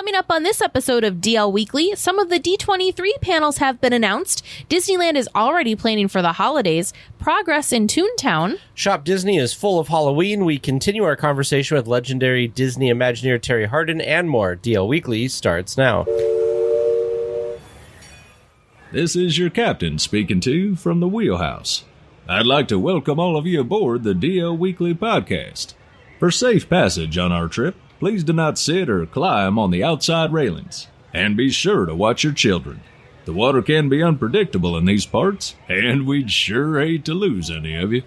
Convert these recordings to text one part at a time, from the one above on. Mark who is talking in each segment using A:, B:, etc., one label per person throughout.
A: Coming up on this episode of DL Weekly, some of the D23 panels have been announced. Disneyland is already planning for the holidays. Progress in Toontown.
B: Shop Disney is full of Halloween. We continue our conversation with legendary Disney Imagineer Terri Hardin and more. DL Weekly starts now.
C: This is your captain speaking to you from the wheelhouse. I'd like to welcome all of you aboard the DL Weekly podcast. For safe passage on our trip, please do not sit or climb on the outside railings. And be sure to watch your children. The water can be unpredictable in these parts, and we'd sure hate to lose any of you.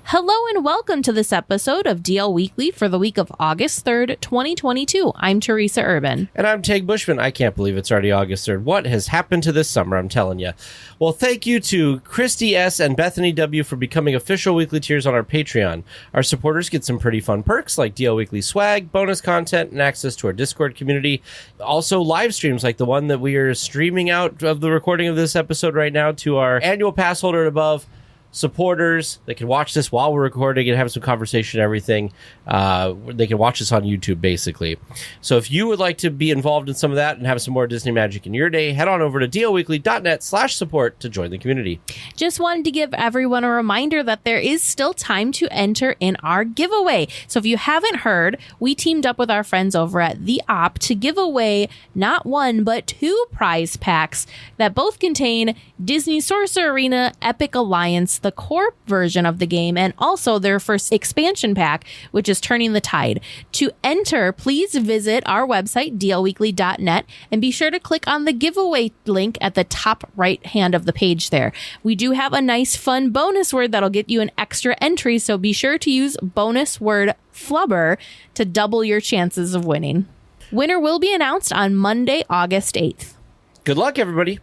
A: Hello and welcome to this episode of DL Weekly for the week of August 3rd, 2022. I'm Teresa Urban.
B: And I'm Tag Bushman. I can't believe it's already August 3rd. What has happened to this summer, I'm telling you. Well, thank you to Christy S. and Bethany W. for becoming official weekly tiers on our Patreon. Our supporters get some pretty fun perks like DL Weekly swag, bonus content, and access to our Discord community. Also, live streams like the one that we are streaming out of the recording of this episode right now to our annual pass holder and above supporters. They can watch this while we're recording and have some conversation and everything. They can watch this on YouTube, basically. So if you would like to be involved in some of that and have some more Disney magic in your day, head on over to dlweekly.net/support to join the community.
A: Just wanted to give everyone a reminder that there is still time to enter in our giveaway. So if you haven't heard, we teamed up with our friends over at The Op to give away not one, but 2 prize packs that both contain Disney Sorcerer Arena Epic Alliance, the core version of the game, and also their first expansion pack, which is Turning the Tide. To enter, please visit our website, dlweekly.net, and be sure to click on the giveaway link at the top right hand of the page there. We do have a nice fun bonus word that'll get you an extra entry, so be sure to use bonus word flubber to double your chances of winning. Winner will be announced on Monday, August 8th.
B: Good luck, everybody.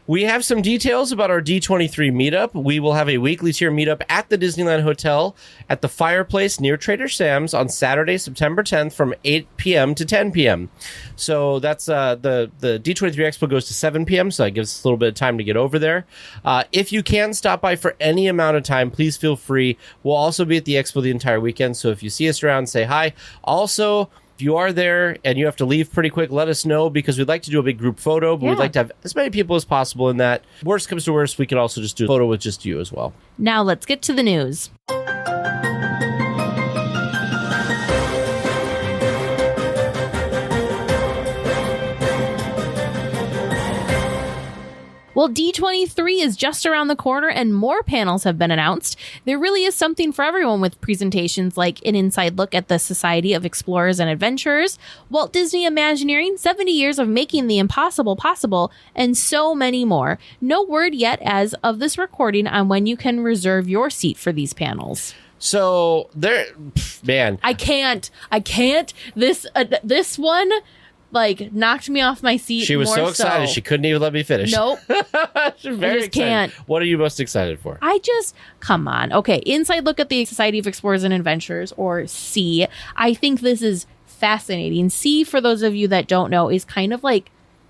B: We have some details about our D23 meetup. We will have a weekly tier meetup at the Disneyland Hotel at the Fireplace near Trader Sam's on Saturday, September 10th from 8 p.m. to 10 p.m. So that's the D23 Expo goes to 7 p.m., so that gives us a little bit of time to get over there. If you can stop by for any amount of time, please feel free. We'll also be at the Expo the entire weekend, so if you see us around, say hi. Also, if you are there and you have to leave pretty quick, let us know, because we'd like to do a big group photo, but we'd like to have as many people as possible in that. Worst comes to worst, we can also just do a photo with just you as well.
A: Now let's get to the news. Well, D23 is just around the corner and more panels have been announced. There really is something for everyone with presentations like an inside look at the Society of Explorers and Adventurers, Walt Disney Imagineering, 70 years of making the impossible possible, and so many more. No word yet as of this recording on when you can reserve your seat for these panels.
B: So there, man.
A: I can't. This one knocked me off my seat.
B: She was so excited she couldn't even let me finish.
A: Nope.
B: Very excited.
A: Can't.
B: What are you most excited for?
A: Come on. Okay, inside look at the Society of Explorers and Adventurers, or C. I think this is fascinating. C, for those of you that don't know, is kind of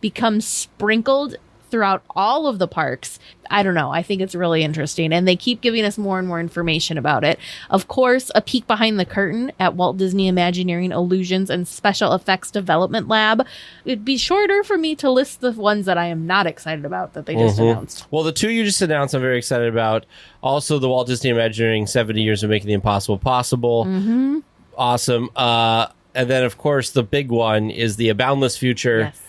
A: become sprinkled throughout all of the parks. I don't know. I think it's really interesting, and they keep giving us more and more information about it. Of course, a peek behind the curtain at Walt Disney Imagineering Illusions and Special Effects Development Lab. It'd be shorter for me to list the ones that I am not excited about that they just announced.
B: Well, the 2 you just announced, I'm very excited about. Also, the Walt Disney Imagineering 70 Years of Making the Impossible Possible. Mm-hmm. Awesome. And then, of course, the big one is the Boundless Future.
A: Yes.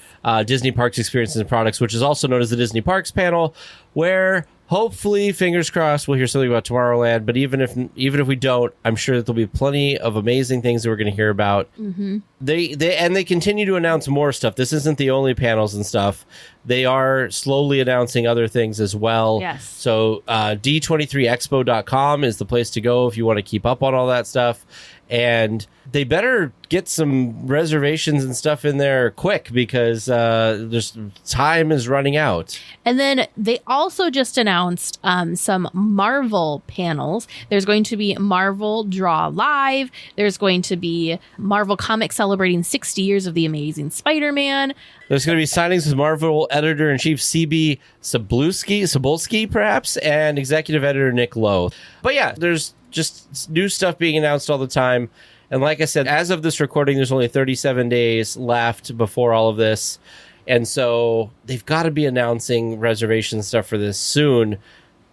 B: Disney Parks Experiences and Products, which is also known as the Disney Parks panel, where hopefully, fingers crossed, we'll hear something about Tomorrowland. But even if we don't, I'm sure that there'll be plenty of amazing things that we're going to hear about. Mm-hmm. They continue to announce more stuff. This isn't the only panels and stuff. They are slowly announcing other things as well.
A: Yes.
B: So D23expo.com is the place to go if you want to keep up on all that stuff. And they better get some reservations and stuff in there quick, because time is running out.
A: And then they also just announced some Marvel panels. There's going to be Marvel Draw Live. There's going to be Marvel Comics celebrating 60 years of The Amazing Spider-Man.
B: There's going to be signings with Marvel Editor-in-Chief C.B. Cebulski, perhaps, and Executive Editor Nick Lowe. But yeah, there's just new stuff being announced all the time. And like I said, as of this recording, there's only 37 days left before all of this. And so they've got to be announcing reservation stuff for this soon,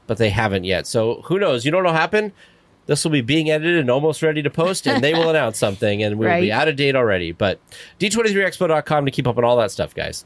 B: but they haven't yet. So who knows? You know what will happen? This will be being edited and almost ready to post, and they will announce something, and we'll be out of date already. But D23Expo.com to keep up on all that stuff, guys.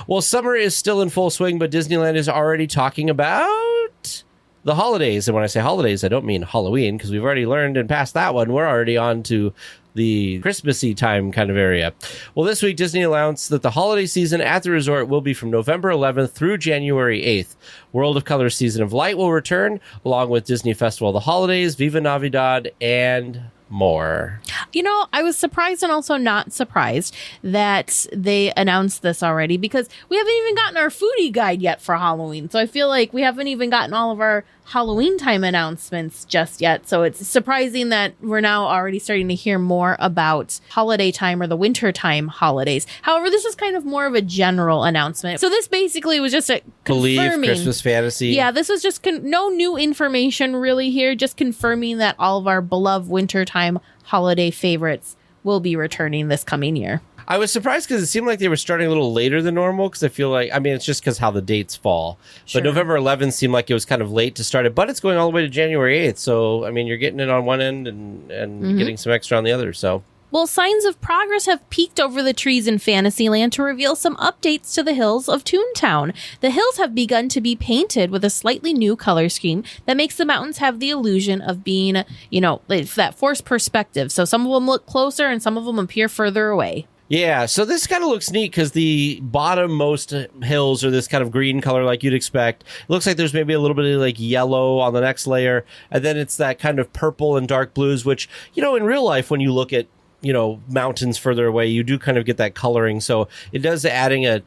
B: Well, summer is still in full swing, but Disneyland is already talking about the holidays. And when I say holidays, I don't mean Halloween, because we've already learned and passed that one. We're already on to the Christmassy time kind of area. Well, this week, Disney announced that the holiday season at the resort will be from November 11th through January 8th. World of Color Season of Light will return, along with Disney Festival of the Holidays, Viva Navidad, and more.
A: You know, I was surprised and also not surprised that they announced this already, because we haven't even gotten our foodie guide yet for Halloween. So I feel like we haven't even gotten all of our Halloween time announcements just yet. So it's surprising that we're now already starting to hear more about holiday time or the winter time holidays. However, this is kind of more of a general announcement. So this basically was just a confirming
B: Christmas fantasy.
A: Yeah, this was just no new information really here, just confirming that all of our beloved wintertime holiday favorites will be returning this coming year.
B: I was surprised because it seemed like they were starting a little later than normal, because I feel like, I mean, it's just because how the dates fall. Sure. But November 11th seemed like it was kind of late to start it, but it's going all the way to January 8th. So, I mean, you're getting it on one end and getting some extra on the other. So,
A: well, signs of progress have peeked over the trees in Fantasyland to reveal some updates to the hills of Toontown. The hills have begun to be painted with a slightly new color scheme that makes the mountains have the illusion of being, you know, that forced perspective. So some of them look closer and some of them appear further away.
B: Yeah, so this kind of looks neat because the bottom-most hills are this kind of green color like you'd expect. It looks like there's maybe a little bit of like yellow on the next layer, and then it's that kind of purple and dark blues, which, you know, in real life, when you look at, you know, mountains further away, you do kind of get that coloring. So it does adding a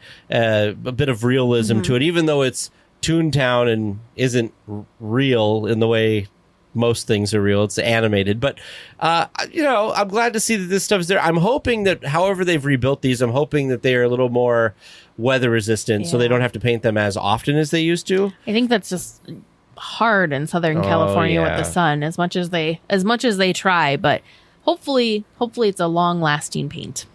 B: bit of realism to it, even though it's Toontown and isn't real in the way most things are real. It's animated. But, you know, I'm glad to see that this stuff is there. I'm hoping that however they've rebuilt these, I'm hoping that they are a little more weather resistant, so they don't have to paint them as often as they used to.
A: I think that's just hard in Southern California with the sun, as much as they try. But hopefully it's a long-lasting paint.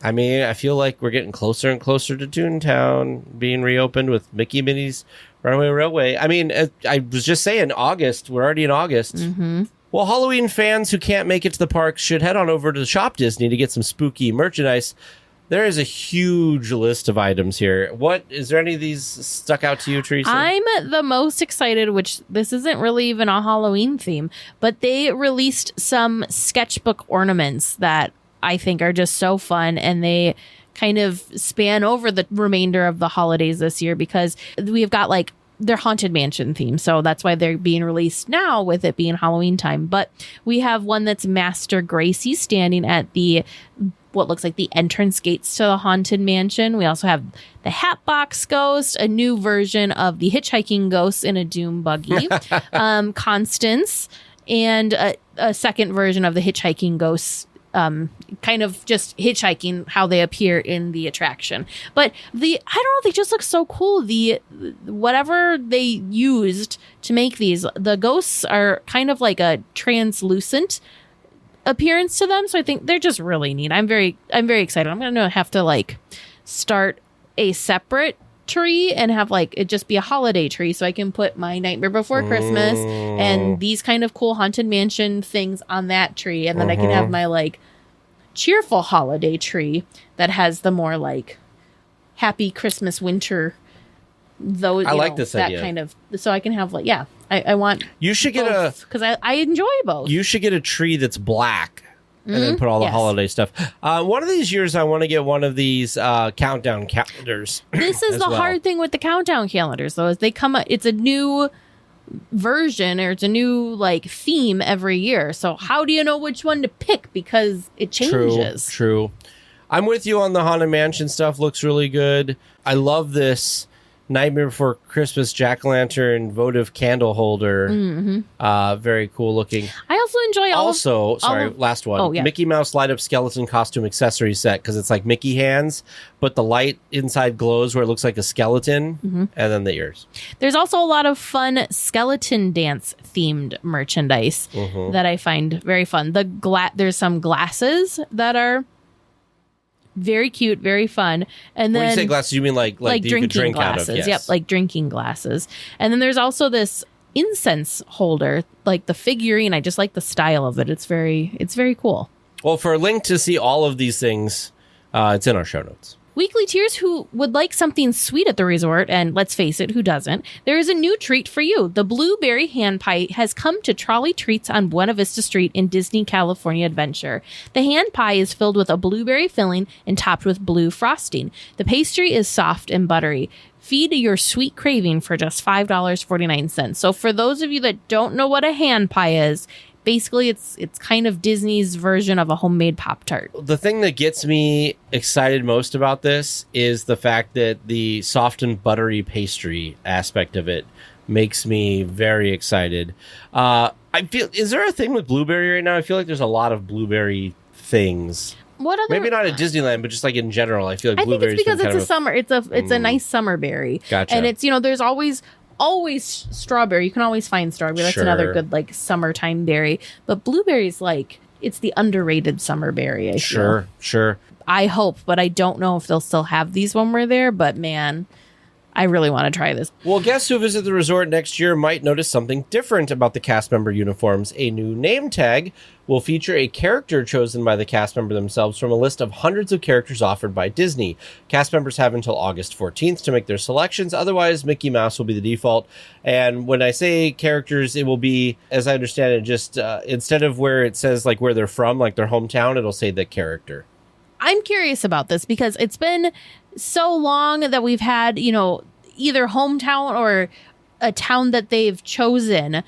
B: I mean, I feel like we're getting closer and closer to Toontown being reopened with Mickey Minnie's Runaway Railway. I mean, I was just saying, August. We're already in August. Mm-hmm. Well, Halloween fans who can't make it to the parks should head on over to Shop Disney to get some spooky merchandise. There is a huge list of items here. Is there any of these stuck out to you, Teresa?
A: I'm the most excited, which this isn't really even a Halloween theme, but they released some sketchbook ornaments that I think are just so fun, and they kind of span over the remainder of the holidays this year, because we've got like their Haunted Mansion theme. So that's why they're being released now with it being Halloween time. But we have one that's Master Gracey standing at what looks like the entrance gates to the Haunted Mansion. We also have the Hatbox Ghost, a new version of the Hitchhiking Ghost in a Doom buggy, Constance, and a second version of the Hitchhiking Ghosts, kind of just hitchhiking how they appear in the attraction. But I don't know, they just look so cool. Whatever they used to make these, the ghosts are kind of like a translucent appearance to them. So I think they're just really neat. I'm very excited. I'm going to have to like start a separate tree and have like it just be a holiday tree, so I can put my Nightmare Before Christmas and these kind of cool Haunted Mansion things on that tree, and then I can have my like cheerful holiday tree that has the more like happy Christmas winter, though I like this idea, kind of, so I can have like I want
B: you should get
A: because I enjoy both.
B: You should get a tree that's black and then put all the holiday stuff. One of these years, I want to get one of these countdown calendars.
A: This is the hard thing with the countdown calendars, though, is they come up. It's a new version, or it's a new like theme every year. So how do you know which one to pick, because it changes?
B: True. I'm with you on the Haunted Mansion stuff. Looks really good. I love this Nightmare Before Christmas jack-o'-lantern votive candle holder. Very cool looking.
A: I also enjoy
B: last one.
A: Oh, yeah.
B: Mickey Mouse light up skeleton costume accessory set, because it's like Mickey hands, but the light inside glows where it looks like a skeleton, and then the ears.
A: There's also a lot of fun skeleton dance themed merchandise that I find very fun. There's some glasses that are very cute, very fun. And then
B: when you say glasses, you mean like you
A: drinking
B: could drink
A: glasses.
B: out of? Yes.
A: Yep, like drinking glasses. And then there's also this incense holder, like the figurine. I just like the style of it. It's very cool.
B: Well, for a link to see all of these things, it's in our show notes.
A: Weekly Tiers who would like something sweet at the resort, and let's face it, who doesn't? There is a new treat for you. The Blueberry Hand Pie has come to Trolley Treats on Buena Vista Street in Disney California Adventure. The hand pie is filled with a blueberry filling and topped with blue frosting. The pastry is soft and buttery. Feed your sweet craving for just $5.49. So for those of you that don't know what a hand pie is, basically it's kind of Disney's version of a homemade Pop-Tart.
B: The thing that gets me excited most about this is the fact that the soft and buttery pastry aspect of it makes me very excited. Is there a thing with blueberry right now? I feel like there's a lot of blueberry things. Maybe not at Disneyland, but just like in general, I feel like blueberries.
A: I think it's because it's a summer. It's a nice summer berry.
B: Gotcha.
A: And it's there's always strawberry. You can always find strawberry. That's another good like summertime berry. But blueberries, like, it's the underrated summer berry. I feel.
B: Sure.
A: I hope, but I don't know if they'll still have these when we're there. But man, I really want to try this.
B: Well, guests who visit the resort next year might notice something different about the cast member uniforms. A new name tag will feature a character chosen by the cast member themselves from a list of hundreds of characters offered by Disney. Cast members have until August 14th to make their selections. Otherwise, Mickey Mouse will be the default. And when I say characters, it will be, as I understand it, just instead of where it says like where they're from, like their hometown, it'll say the character.
A: I'm curious about this because it's been so long that we've had, either hometown or a town that they've chosen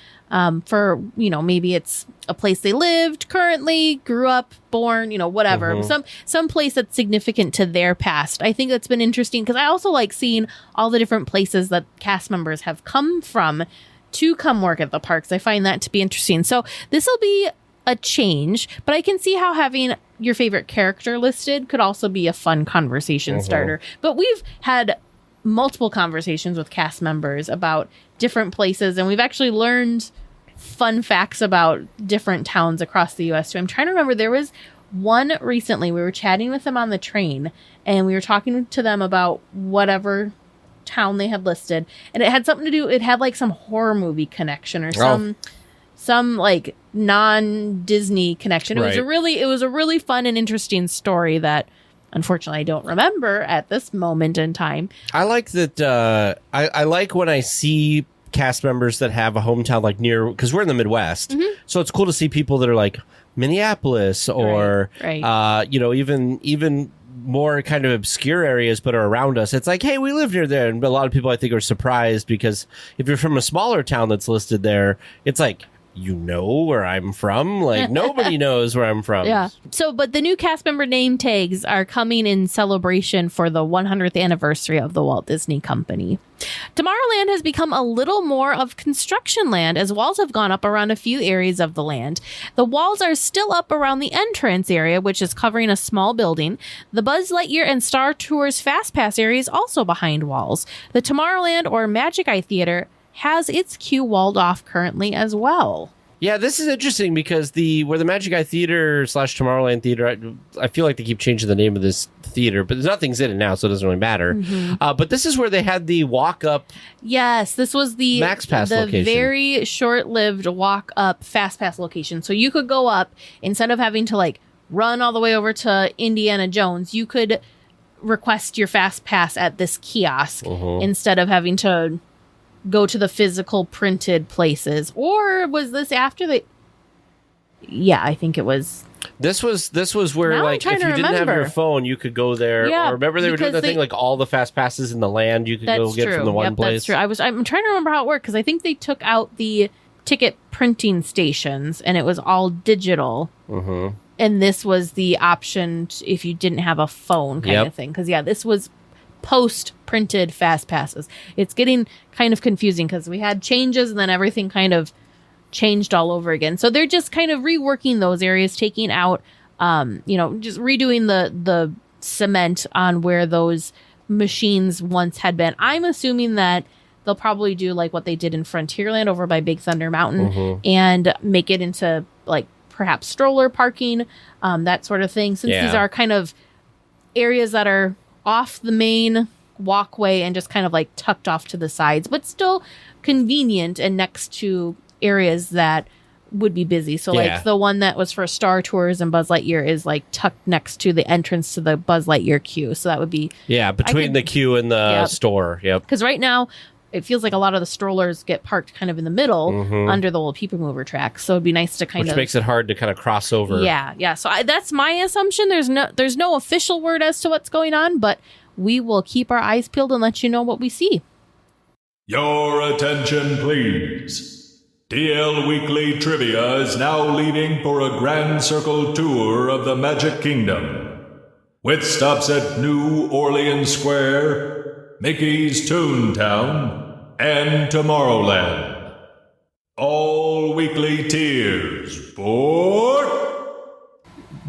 A: for, maybe it's a place they lived currently, grew up, born, whatever. Some place that's significant to their past. I think that's been interesting because I also like seeing all the different places that cast members have come from to come work at the parks. I find that to be interesting. So this will be a change, but I can see how having your favorite character listed could also be a fun conversation starter. But we've had multiple conversations with cast members about different places, and we've actually learned fun facts about different towns across the U.S. too. I'm trying to remember, there was one recently, we were chatting with them on the train, and we were talking to them about whatever town they had listed, and it had something to do, it had like some horror movie connection or some like non-Disney connection. It was a really fun and interesting story that unfortunately I don't remember at this moment in time.
B: I like that. I like when I see cast members that have a hometown like near, because we're in the Midwest, so it's cool to see people that are like Minneapolis or even more kind of obscure areas but are around us. It's like, hey, we live near there, and a lot of people I think are surprised because if you're from a smaller town that's listed there, it's like, where I'm from? Like, nobody knows where I'm from.
A: Yeah. So, but the new cast member name tags are coming in celebration for the 100th anniversary of the Walt Disney Company. Tomorrowland has become a little more of construction land as walls have gone up around a few areas of the land. The walls are still up around the entrance area, which is covering a small building. The Buzz Lightyear and Star Tours Fast Pass area is also behind walls. The Tomorrowland or Magic Eye Theater has its queue walled off currently as well.
B: Yeah, this is interesting because where the Magic Eye Theater / Tomorrowland Theater, I feel like they keep changing the name of this theater, but nothing's in it now, so it doesn't really matter. But this is where they had the walk-up.
A: Yes, this was the
B: Max Pass location.
A: Very short-lived walk-up Fast Pass location. So you could go up, instead of having to like run all the way over to Indiana Jones, you could request your Fast Pass at this kiosk instead of having to go to the physical printed places. Or was this after the... Yeah, I think it was.
B: This was where,
A: now
B: like, if you didn't have your phone, you could go there.
A: Yeah,
B: or remember they were doing the thing, like, all the Fast Passes in the land you could go get from the one place?
A: That's true. I'm trying to remember how it worked, because I think they took out the ticket printing stations, and it was all digital. And this was the option if you didn't have a phone kind of thing. Because, this was post-printed fast passes. It's getting kind of confusing because we had changes and then everything kind of changed all over again. So they're just kind of reworking those areas, taking out, just redoing the cement on where those machines once had been. I'm assuming that they'll probably do like what they did in Frontierland over by Big Thunder Mountain and make it into like perhaps stroller parking, that sort of thing. Since these are kind of areas that are off the main walkway and just kind of like tucked off to the sides, but still convenient and next to areas that would be busy. So like the one that was for Star Tours and Buzz Lightyear is like tucked next to the entrance to the Buzz Lightyear queue. So that would be
B: between the queue and the store. Yep.
A: Because right now it feels like a lot of the strollers get parked kind of in the middle under the little people mover track. So it'd be nice to kind of,
B: which makes it hard to kind of cross over.
A: Yeah. So that's my assumption. There's no official word as to what's going on, but we will keep our eyes peeled and let you know what we see.
C: Your attention, please. DL Weekly Trivia is now leaving for a Grand Circle tour of the Magic Kingdom, with stops at New Orleans Square, Mickey's Toontown, and Tomorrowland. All weekly tiers for...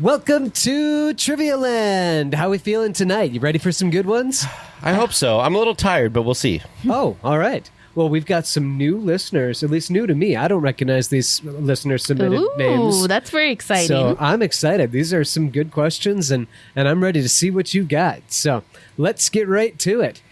D: Welcome to Trivia Land. How we feeling tonight? You ready for some good ones?
B: I hope so. I'm a little tired, but we'll see.
D: Oh, all right. Well, we've got some new listeners, at least new to me. I don't recognize these listeners submitted names.
A: Ooh, that's very exciting.
D: So I'm excited. These are some good questions, and I'm ready to see what you got. So let's get right to it.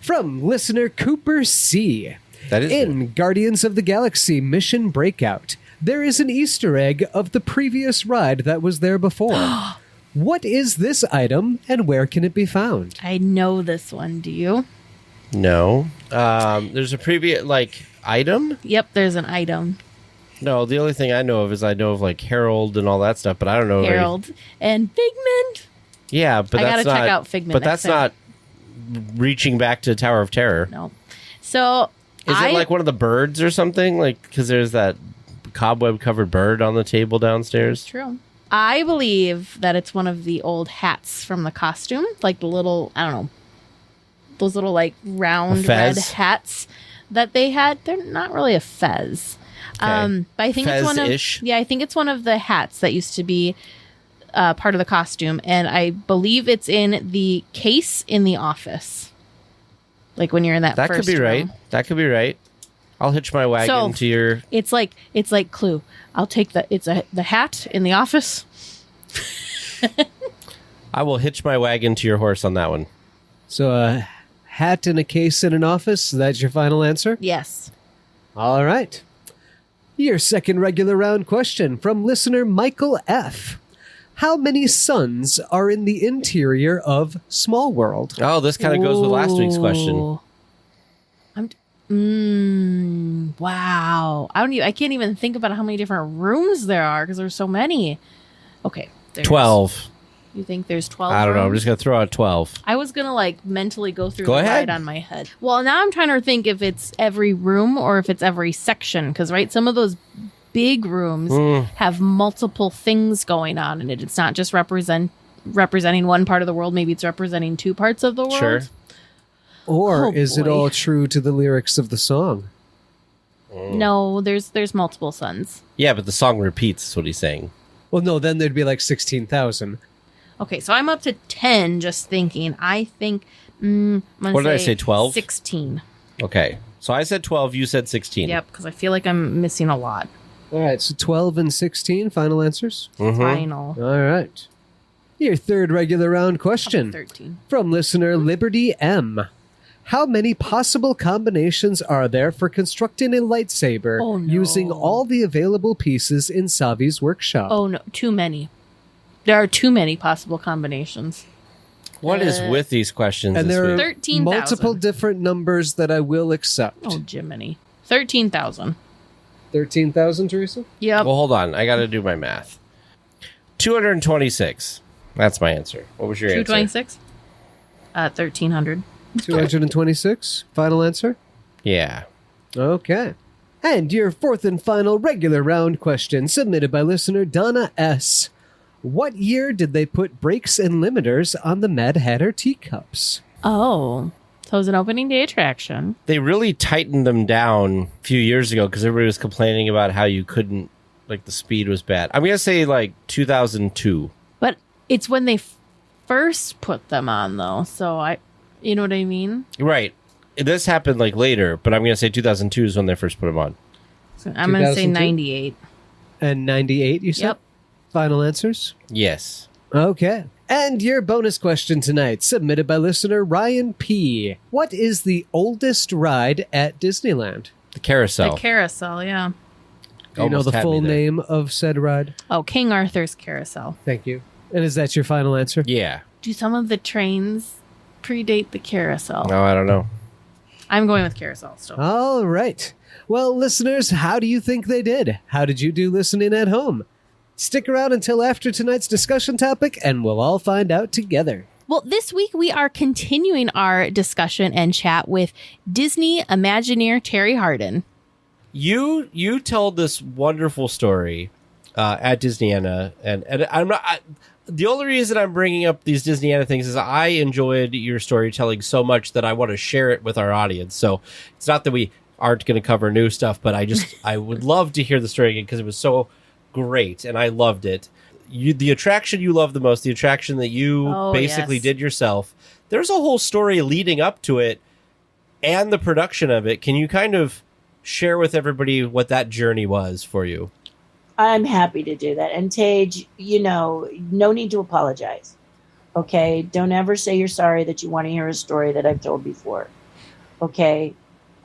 D: From listener Cooper C.
B: That is
D: in
B: good.
D: Guardians of the Galaxy Mission Breakout, there is an Easter egg of the previous ride that was there before. What is this item, and where can it be found?
A: I know this one. Do you?
B: No. There's a previous, item?
A: Yep, there's an item.
B: No, the only thing I know of is like Harold and all that stuff, but I don't know.
A: Harold and Figment.
B: Yeah, but
A: I
B: that's
A: gotta
B: not...
A: check out Figment
B: But
A: next
B: that's not reaching back to Tower of Terror.
A: No. So,
B: Is it like one of the birds or something? Because there's that cobweb-covered bird on the table downstairs?
A: True. I believe that it's one of the old hats from the costume. Like the little, I don't know, those little round red hats that they had. They're not really a fez.
B: Okay.
A: But I think
B: Fez-ish?
A: I think it's one of the hats that used to be part of the costume. And I believe it's in the case in the office. Like when you're in that
B: That
A: first
B: could be
A: room.
B: right. That could be right. I'll hitch my wagon to your...
A: It's like Clue. I'll take the hat in the office.
B: I will hitch my wagon to your horse on that one.
D: So a hat in a case in an office, that's your final answer?
A: Yes.
D: All right. Your second regular round question from listener Michael F. How many suns are in the interior of Small World?
B: Oh, this kind of goes with last week's question.
A: Wow. I can't even think about how many different rooms there are because there's so many. Okay.
B: 12.
A: You think there's 12
B: I don't know. I'm
A: rooms?
B: just going to throw out 12.
A: I was going to mentally go through
B: Go
A: the
B: ahead.
A: ride on my head. Well, now I'm trying to think if it's every room or if it's every section because, right, some of those big rooms have multiple things going on in it. It's not just representing one part of the world. Maybe it's representing two parts of the world.
B: Sure.
D: Or is it
A: boy.
D: all true to the lyrics of the song?
A: No, there's multiple suns.
B: Yeah, but the song repeats is what he's saying.
D: Well, no, then there'd be 16,000.
A: Okay, so I'm up to 10 just thinking. I think...
B: What did I say, 12?
A: 16.
B: Okay. So I said 12, you said 16.
A: Yep, because I feel like I'm missing a lot.
D: All right, so 12 and 16, final answers?
A: Final.
D: All right. Your third regular round question
A: 13.
D: from listener Liberty M. How many possible combinations are there for constructing a lightsaber
A: Oh, no.
D: using all the available pieces in Savi's workshop?
A: Oh, no, too many. There are too many possible combinations.
B: What is with these questions
D: and
B: this
D: there are
B: week?
A: 13,000.
D: multiple different numbers that I will accept.
A: Oh, Jiminy. 13,000.
D: 13,000, Teresa?
A: Yep.
B: Well, hold on. I got to do my math. 226. That's my answer. What was your answer?
A: 226? 1,300.
D: 226, final answer?
B: Yeah.
D: Okay. And your fourth and final regular round question submitted by listener Donna S. What year did they put brakes and limiters on the Mad Hatter teacups?
A: Oh, so it was an opening day attraction.
B: They really tightened them down a few years ago because everybody was complaining about how you couldn't, like, the speed was bad. I'm going to say, like, 2002.
A: But it's when they first put them on, though. So you know what I mean?
B: Right. This happened, like, later, but I'm going to say 2002 is when they first put them on.
A: So I'm going to say 98.
D: And 98, you said?
A: Yep.
D: Final answers?
B: Yes.
D: Okay. And your bonus question tonight, submitted by listener Ryan P. What is the oldest ride at Disneyland?
B: The carousel.
A: The carousel, yeah.
D: Do you know
B: Almost
D: the
B: had
D: full
B: me there.
D: name of said ride?
A: Oh, King Arthur's Carousel.
D: Thank you. And is that your final answer?
B: Yeah.
A: Do some of the trains predate the carousel?
B: No, I don't know.
A: I'm going with carousel still.
D: All right. Well, listeners, how do you think they did? How did you do listening at home? Stick around until after tonight's discussion topic, and we'll all find out together.
A: Well, this week we are continuing our discussion and chat with Disney Imagineer Terri Hardin.
B: You told this wonderful story at Disneyana, and I'm not. The only reason I'm bringing up these Disneyana things is I enjoyed your storytelling so much that I want to share it with our audience. So it's not that we aren't going to cover new stuff, but I would love to hear the story again because it was so great and I loved it. The attraction you love the most, the attraction that you basically did yourself. There's a whole story leading up to it and the production of it. Can you kind of share with everybody what that journey was for you?
E: I'm happy to do that. And Tage, no need to apologize. Okay? Don't ever say you're sorry that you want to hear a story that I've told before. Okay?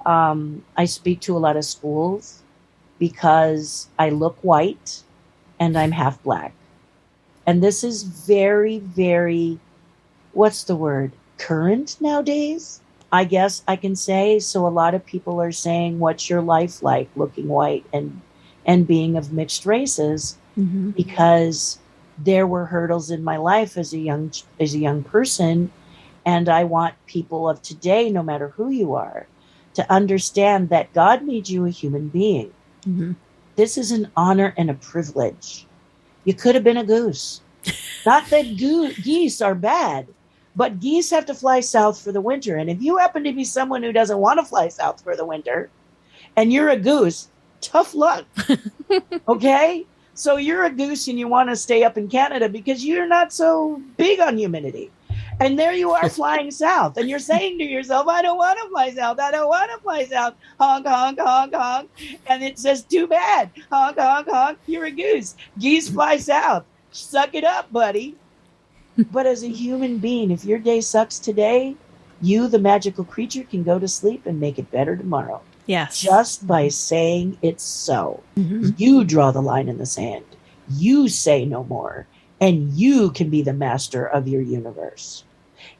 E: I speak to a lot of schools because I look white and I'm half black. And this is very, very, what's the word? Current nowadays, I guess I can say. So a lot of people are saying, what's your life like looking white and being of mixed races?
A: Mm-hmm.
E: Because there were hurdles in my life as a young person. And I want people of today, no matter who you are, to understand that God made you a human being.
A: Mm-hmm.
E: This is an honor and a privilege. You could have been a goose. Not that geese are bad, but geese have to fly south for the winter. And if you happen to be someone who doesn't want to fly south for the winter, and you're a goose, tough luck. Okay? So you're a goose and you want to stay up in Canada because you're not so big on humidity. And there you are flying south. And you're saying to yourself, I don't want to fly south. I don't want to fly south. Honk, honk, honk, honk. And it says, too bad. Honk, honk, honk. You're a goose. Geese fly south. Suck it up, buddy. But as a human being, if your day sucks today, you, the magical creature, can go to sleep and make it better tomorrow.
A: Yes.
E: Just by saying it's so.
A: Mm-hmm.
E: You draw the line in the sand. You say no more. And you can be the master of your universe.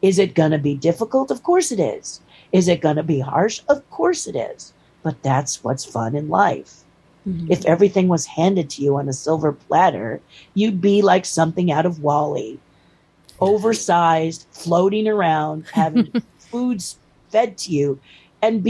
E: Is it going to be difficult? Of course it is. Is it going to be harsh? Of course it is. But that's what's fun in life.
A: Mm-hmm.
E: If everything was handed to you on a silver platter, you'd be like something out of WALL-E. Oversized, floating around, having foods fed to you, and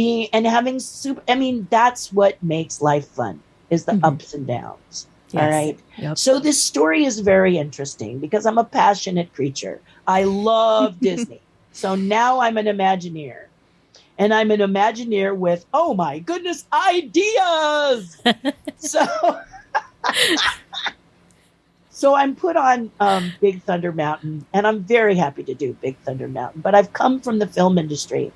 E: having soup. I mean, that's what makes life fun, is the ups and downs.
A: Yes.
E: All right.
A: Yep.
E: So this story is very interesting because I'm a passionate creature. I love Disney. So now I'm an Imagineer. And I'm an Imagineer with, oh my goodness, ideas. So I'm put on Big Thunder Mountain, and I'm very happy to do Big Thunder Mountain. But I've come from the film industry.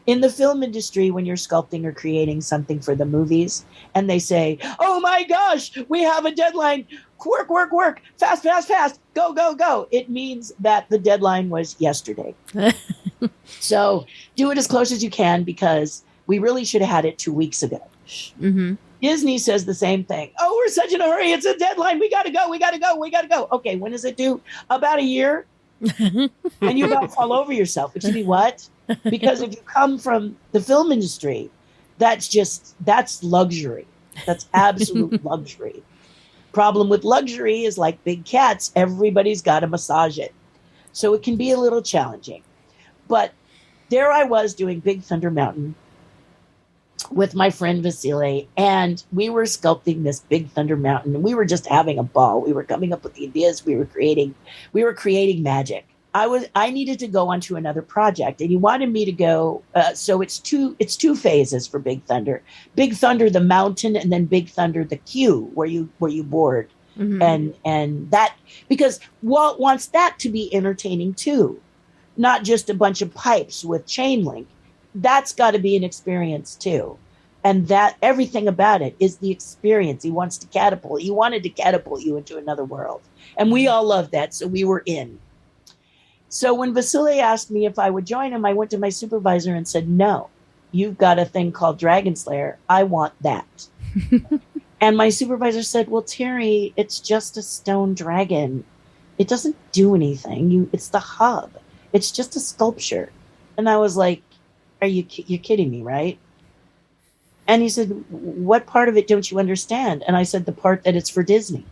E: In the film industry, when you're sculpting or creating something for the movies, and they say, oh my gosh, we have a deadline. Work, work, work. Fast, fast, fast. Go, go, go. It means that the deadline was yesterday. So do it as close as you can because we really should have had it 2 weeks ago.
A: Mm-hmm.
E: Disney says the same thing. Oh, we're such in a hurry. It's a deadline. We got to go. We got to go. We got to go. Okay, when is it due? About a year. And you about fall over yourself. Excuse me, what? Because if you come from the film industry, that's luxury. That's absolute luxury. Problem with luxury is like big cats. Everybody's got to massage it. So it can be a little challenging. But there I was doing Big Thunder Mountain with my friend Vasile, and we were sculpting this Big Thunder Mountain, and we were just having a ball. We were coming up with the ideas. We were creating magic. I needed to go onto another project, and he wanted me to go. So it's two phases for Big Thunder. Big Thunder, the mountain, and then Big Thunder, the queue where you board. Mm-hmm. And that, because Walt wants that to be entertaining too, not just a bunch of pipes with chain link. That's got to be an experience too. And that everything about it is the experience. He wanted to catapult you into another world. And we all loved that. So we were in. So when Vasily asked me if I would join him, I went to my supervisor and said, no, you've got a thing called Dragon Slayer. I want that. And my supervisor said, well, Terri, it's just a stone dragon. It doesn't do anything. It's the hub. It's just a sculpture. And I was like, you're kidding me, right? And he said, what part of it don't you understand? And I said, the part that it's for Disney.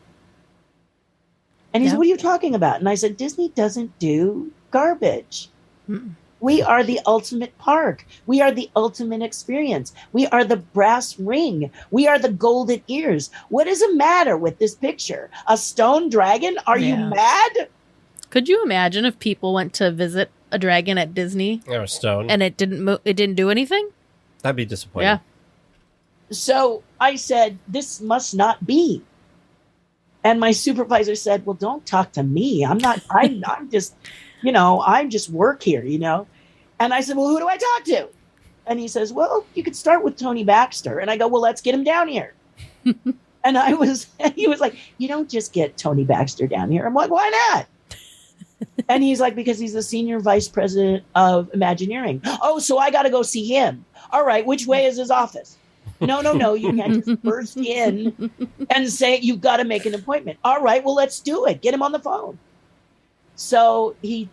E: And he said, what are you talking about? And I said, Disney doesn't do garbage. Mm-mm. We are the ultimate park. We are the ultimate experience. We are the brass ring. We are the golden ears. What is the matter with this picture? A stone dragon? Are you mad?
A: Could you imagine if people went to visit a dragon at Disney?
B: Or a stone.
A: And it didn't do anything?
B: That'd be disappointing.
A: Yeah.
E: So I said, this must not be. And my supervisor said, well, don't talk to me. I'm just, I'm just work here, And I said, well, who do I talk to? And he says, well, you could start with Tony Baxter. And I go, well, let's get him down here. And he was like, you don't just get Tony Baxter down here. I'm like, why not? And he's like, because he's the senior vice president of Imagineering. Oh, so I got to go see him. All right. Which way is his office? No. You can't just burst in and say, you've got to make an appointment. All right. Well, let's do it. Get him on the phone. So he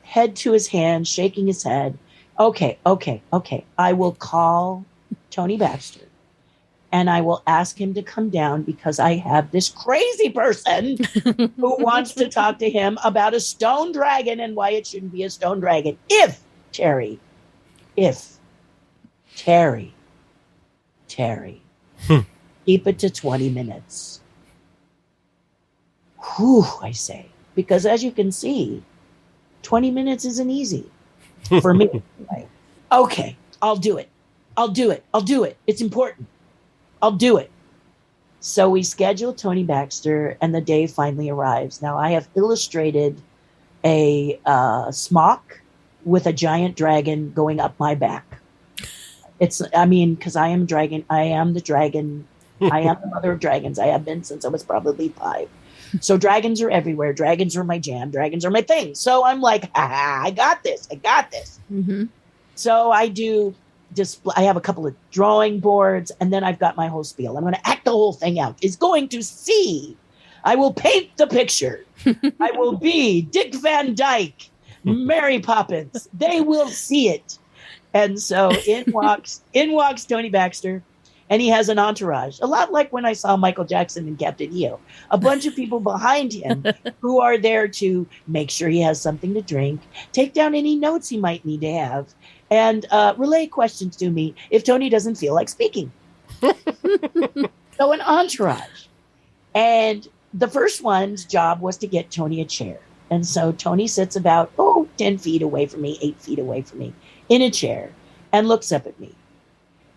E: head to his hand, shaking his head. Okay. I will call Tony Baxter and I will ask him to come down because I have this crazy person who wants to talk to him about a stone dragon and why it shouldn't be a stone dragon. If Terri, keep it to 20 minutes. Whew, I say. Because as you can see, 20 minutes isn't easy for me. Okay, I'll do it. It's important. I'll do it. So we schedule Tony Baxter, and the day finally arrives. Now, I have illustrated a smock with a giant dragon going up my back. Because I am the dragon. I am the mother of dragons. I have been since I was probably 5. So dragons are everywhere. Dragons are my jam. Dragons are my thing. So I'm like, I got this. Mm-hmm. So I do display. I have a couple of drawing boards, and then I've got my whole spiel. I'm going to act the whole thing out. Is going to see. I will paint the picture. I will be Dick Van Dyke, Mary Poppins. They will see it. And so in walks Tony Baxter, and he has an entourage, a lot like when I saw Michael Jackson in Captain EO. A bunch of people behind him who are there to make sure he has something to drink, take down any notes he might need to have, and relay questions to me if Tony doesn't feel like speaking. So an entourage. And the first one's job was to get Tony a chair. And so Tony sits about, 10 feet away from me, 8 feet away from me, in a chair, and looks up at me.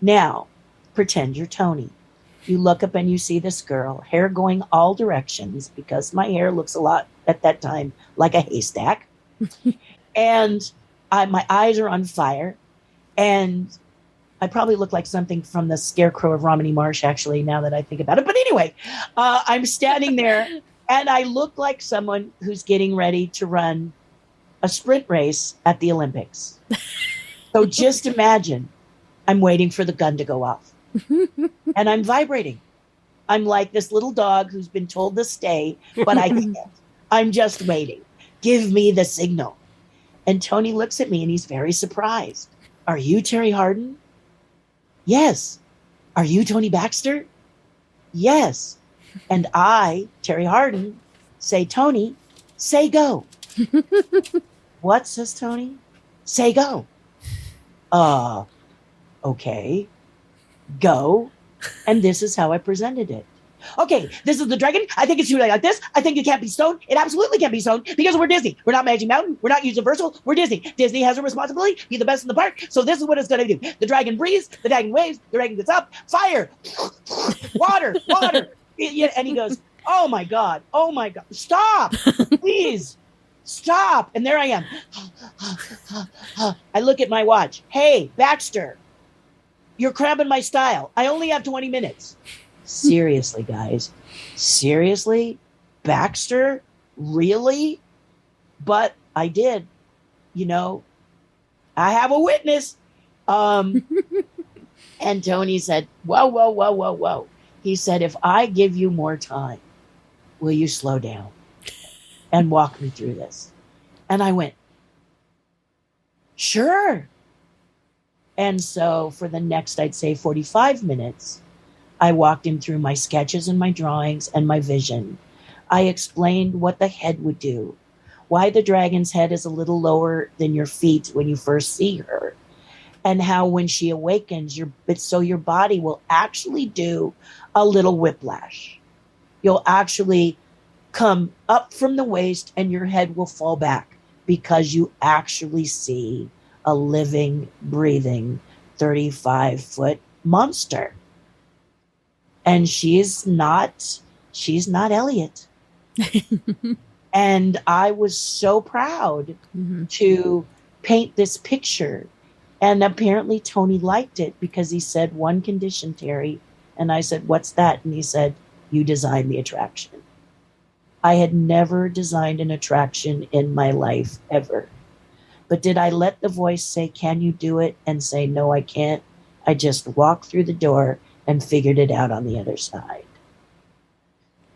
E: Now, pretend you're Tony. You look up and you see this girl, hair going all directions, because my hair looks a lot at that time like a haystack. And my eyes are on fire. And I probably look like something from the Scarecrow of Romney Marsh, actually, now that I think about it. But anyway, I'm standing there, and I look like someone who's getting ready to run a sprint race at the Olympics. So just imagine I'm waiting for the gun to go off. And I'm vibrating. I'm like this little dog who's been told to stay, but I can't. I'm just waiting. Give me the signal. And Tony looks at me and he's very surprised. Are you Terri Hardin? Yes. Are you Tony Baxter? Yes. And I, Terri Hardin, say, Tony, say go. What, says Tony? Say go. Okay. Go. And this is how I presented it. Okay, this is the dragon. I think it's really like this. I think it can't be stoned. It absolutely can't be stoned because we're Disney. We're not Magic Mountain. We're not Universal. We're Disney. Disney has a responsibility. Be the best in the park. So this is what it's going to do. The dragon breathes. The dragon waves. The dragon gets up. Fire. Water. And he goes, oh my God. Stop. Please. Stop. And there I am. I look at my watch. Hey, Baxter, you're cramping my style. I only have 20 minutes. Seriously, guys. Seriously? Baxter? Really? But I did. I have a witness. And Tony said, whoa. He said, if I give you more time, will you slow down and walk me through this? And I went, sure. And so for the next, I'd say 45 minutes, I walked him through my sketches and my drawings and my vision. I explained what the head would do, why the dragon's head is a little lower than your feet when you first see her, and how when she awakens, your body will actually do a little whiplash. You'll actually come up from the waist and your head will fall back because you actually see a living, breathing 35-foot monster. And she's not Elliot. And I was so proud to paint this picture. And apparently Tony liked it because he said, one condition, Terry. And I said, what's that? And he said, you designed the attraction. I had never designed an attraction in my life ever. But did I let the voice say, can you do it? And say, no, I can't. I just walked through the door and figured it out on the other side.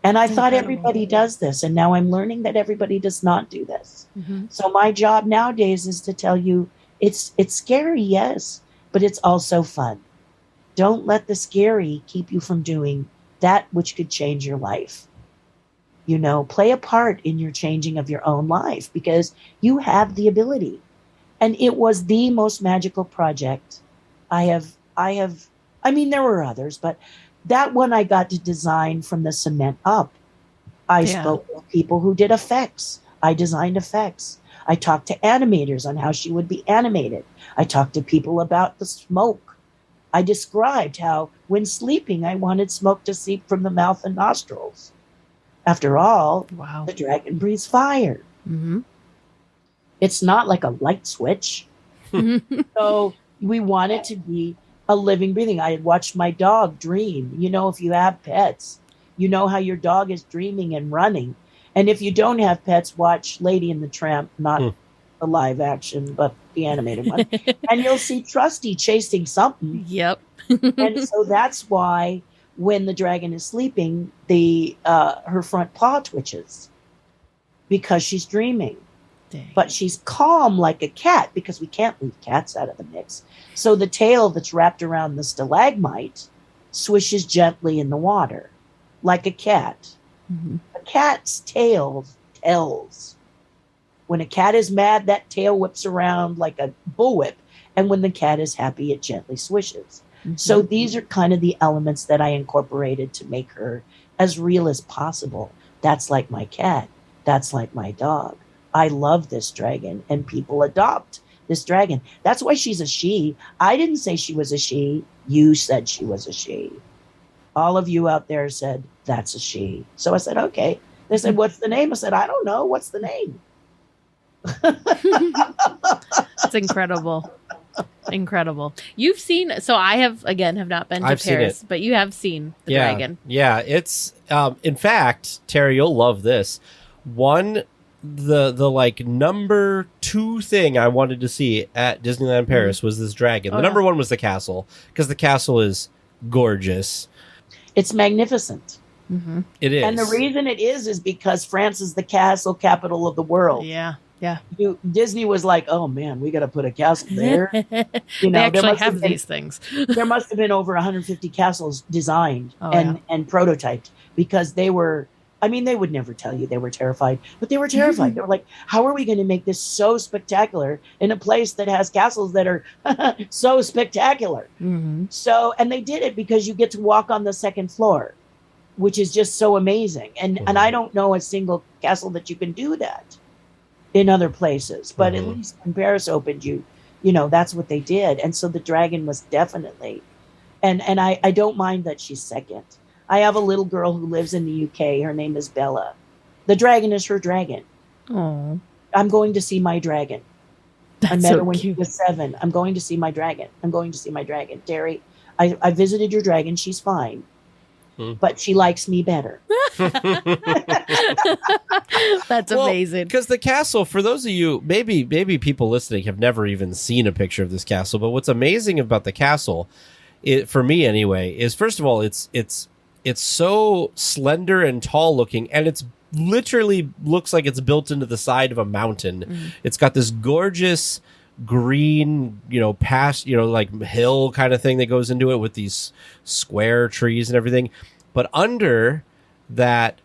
E: And I thought everybody does this. And now I'm learning that everybody does not do this. So my job nowadays is to tell you it's scary, yes, but it's also fun. Don't let the scary keep you from doing that which could change your life. Play a part in your changing of your own life because you have the ability. And it was the most magical project I mean, there were others, but that one I got to design from the cement up. I spoke with people who did effects. I designed effects. I talked to animators on how she would be animated. I talked to people about the smoke. I described how when sleeping, I wanted smoke to seep from the mouth and nostrils. After all, the dragon breathes fire. It's not like a light switch. So we want it to be a living, breathing. I had watched my dog dream. If you have pets, how your dog is dreaming and running. And if you don't have pets, watch Lady and the Tramp, not the live action, but the animated one. And you'll see Trusty chasing something.
A: Yep.
E: And so that's why when the dragon is sleeping, her front paw twitches because she's dreaming. Dang. But she's calm like a cat because we can't leave cats out of the mix. So the tail that's wrapped around the stalagmite swishes gently in the water like a cat. A cat's tail tells. When a cat is mad, that tail whips around like a bullwhip. And when the cat is happy, it gently swishes. So these are kind of the elements that I incorporated to make her as real as possible. That's like my cat. That's like my dog. I love this dragon, and people adopt this dragon. That's why she's a she. I didn't say she was a she. You said she was a she. All of you out there said, that's a she. So I said, okay. They said, what's the name? I said, I don't know. What's the name?
A: It's incredible. Incredible. You've seen, so I have not been to Paris, but you have seen the dragon.
B: Yeah, it's in fact, Terry, you'll love this. The like number 2 thing I wanted to see at Disneyland Paris was this dragon. The number 1 was the castle, because the castle is gorgeous.
E: It's magnificent.
B: It is.
E: And the reason it is because France is the castle capital of the world.
A: Yeah.
E: Disney was like, oh man, we got to put a castle there.
A: They actually have these things.
E: There must have been over 150 castles designed and prototyped because they were, they would never tell you they were terrified, but they were terrified. They were like, how are we going to make this so spectacular in a place that has castles that are so spectacular? So, and they did it because you get to walk on the second floor. which is just so amazing. And I don't know a single castle that you can do that in other places, but at least when Paris opened, you know, that's what they did. And so the dragon was definitely, and I don't mind that she's second. I have a little girl who lives in the UK. Her name is Bella. The dragon is her dragon.
A: Oh,
E: I'm going to see my dragon. I met
A: so
E: her when
A: cute.
E: she was 7. I'm going to see my dragon. I'm going to see my dragon. Terry, I visited your dragon. She's fine. But she likes me better.
A: That's amazing.
B: Because the castle, for those of you, maybe people listening have never even seen a picture of this castle. But what's amazing about the castle, for me anyway, is first of all, it's so slender and tall looking, and it's literally looks like it's built into the side of a mountain. It's got this gorgeous green, like hill kind of thing that goes into it with these square trees and everything. But under that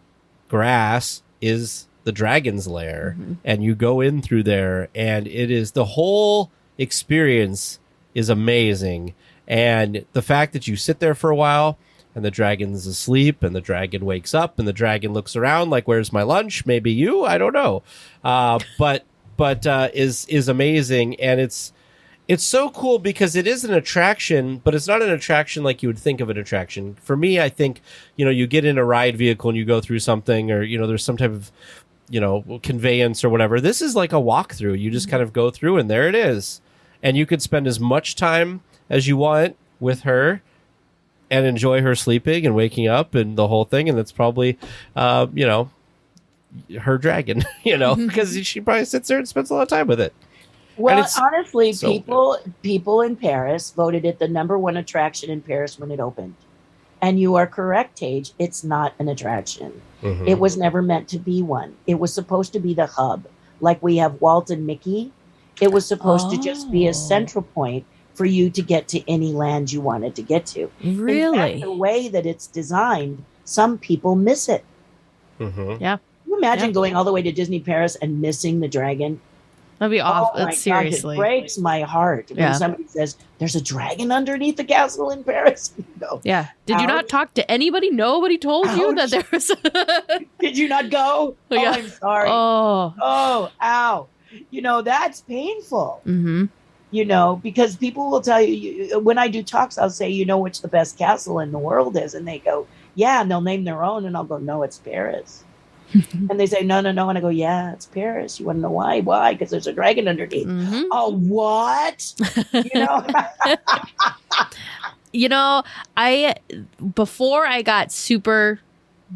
B: grass is the dragon's lair, and you go in through there, and it is, the whole experience is amazing. And the fact that you sit there for a while and the dragon's asleep and the dragon wakes up and the dragon looks around like, where's my lunch? Maybe you, I don't know. But is amazing. And it's so cool because it is an attraction, but it's not an attraction like you would think of an attraction. For me, I think, you get in a ride vehicle and you go through something, or, there's some type of, conveyance or whatever. This is like a walkthrough. You just kind of go through and there it is. And you could spend as much time as you want with her and enjoy her sleeping and waking up and the whole thing. And that's probably, her dragon, because she probably sits there and spends a lot of time with it.
E: Well, honestly,
B: so
E: people in Paris voted it the #1 attraction in Paris when it opened. And you are correct, Tage. It's not an attraction. It was never meant to be one. It was supposed to be the hub. Like we have Walt and Mickey. It was supposed to just be a central point for you to get to any land you wanted to get to.
A: Really?
E: In fact, the way that it's designed, some people miss it.
A: Yeah.
E: Can you imagine going all the way to Disney Paris and missing the dragon?
A: That'd be awful.
E: Oh my
A: Seriously.
E: God, it breaks my heart when somebody says, there's a dragon underneath the castle in Paris. No.
A: Yeah. Did you not talk to anybody? Nobody told you that there was...
E: Did you not go?
A: Yeah.
E: Oh, I'm sorry.
A: Oh,
E: ow. That's painful. Because people will tell you, when I do talks, I'll say, which the best castle in the world is. And they go, yeah. And they'll name their own. And I'll go, no, it's Paris. And they say, no. And I go, yeah, it's Paris. You want to know why? Why? Because there's a dragon underneath. Oh, what?
A: Before I got super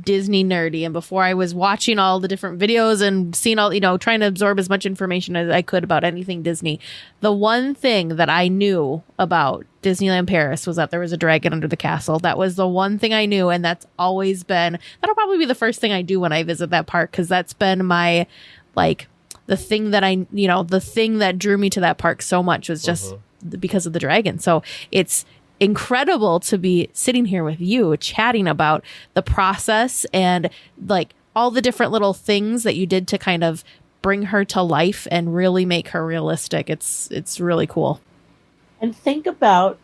A: Disney nerdy and before I was watching all the different videos and seeing all, trying to absorb as much information as I could about anything Disney, the one thing that I knew about Disneyland Paris was that there was a dragon under the castle. That was the one thing I knew, and that's always been, that'll probably be the first thing I do when I visit that park, because that's been my, the thing that the thing that drew me to that park so much was just because of the dragon. So it's incredible to be sitting here with you chatting about the process and all the different little things that you did to kind of bring her to life and really make her realistic. It's really cool.
E: And think about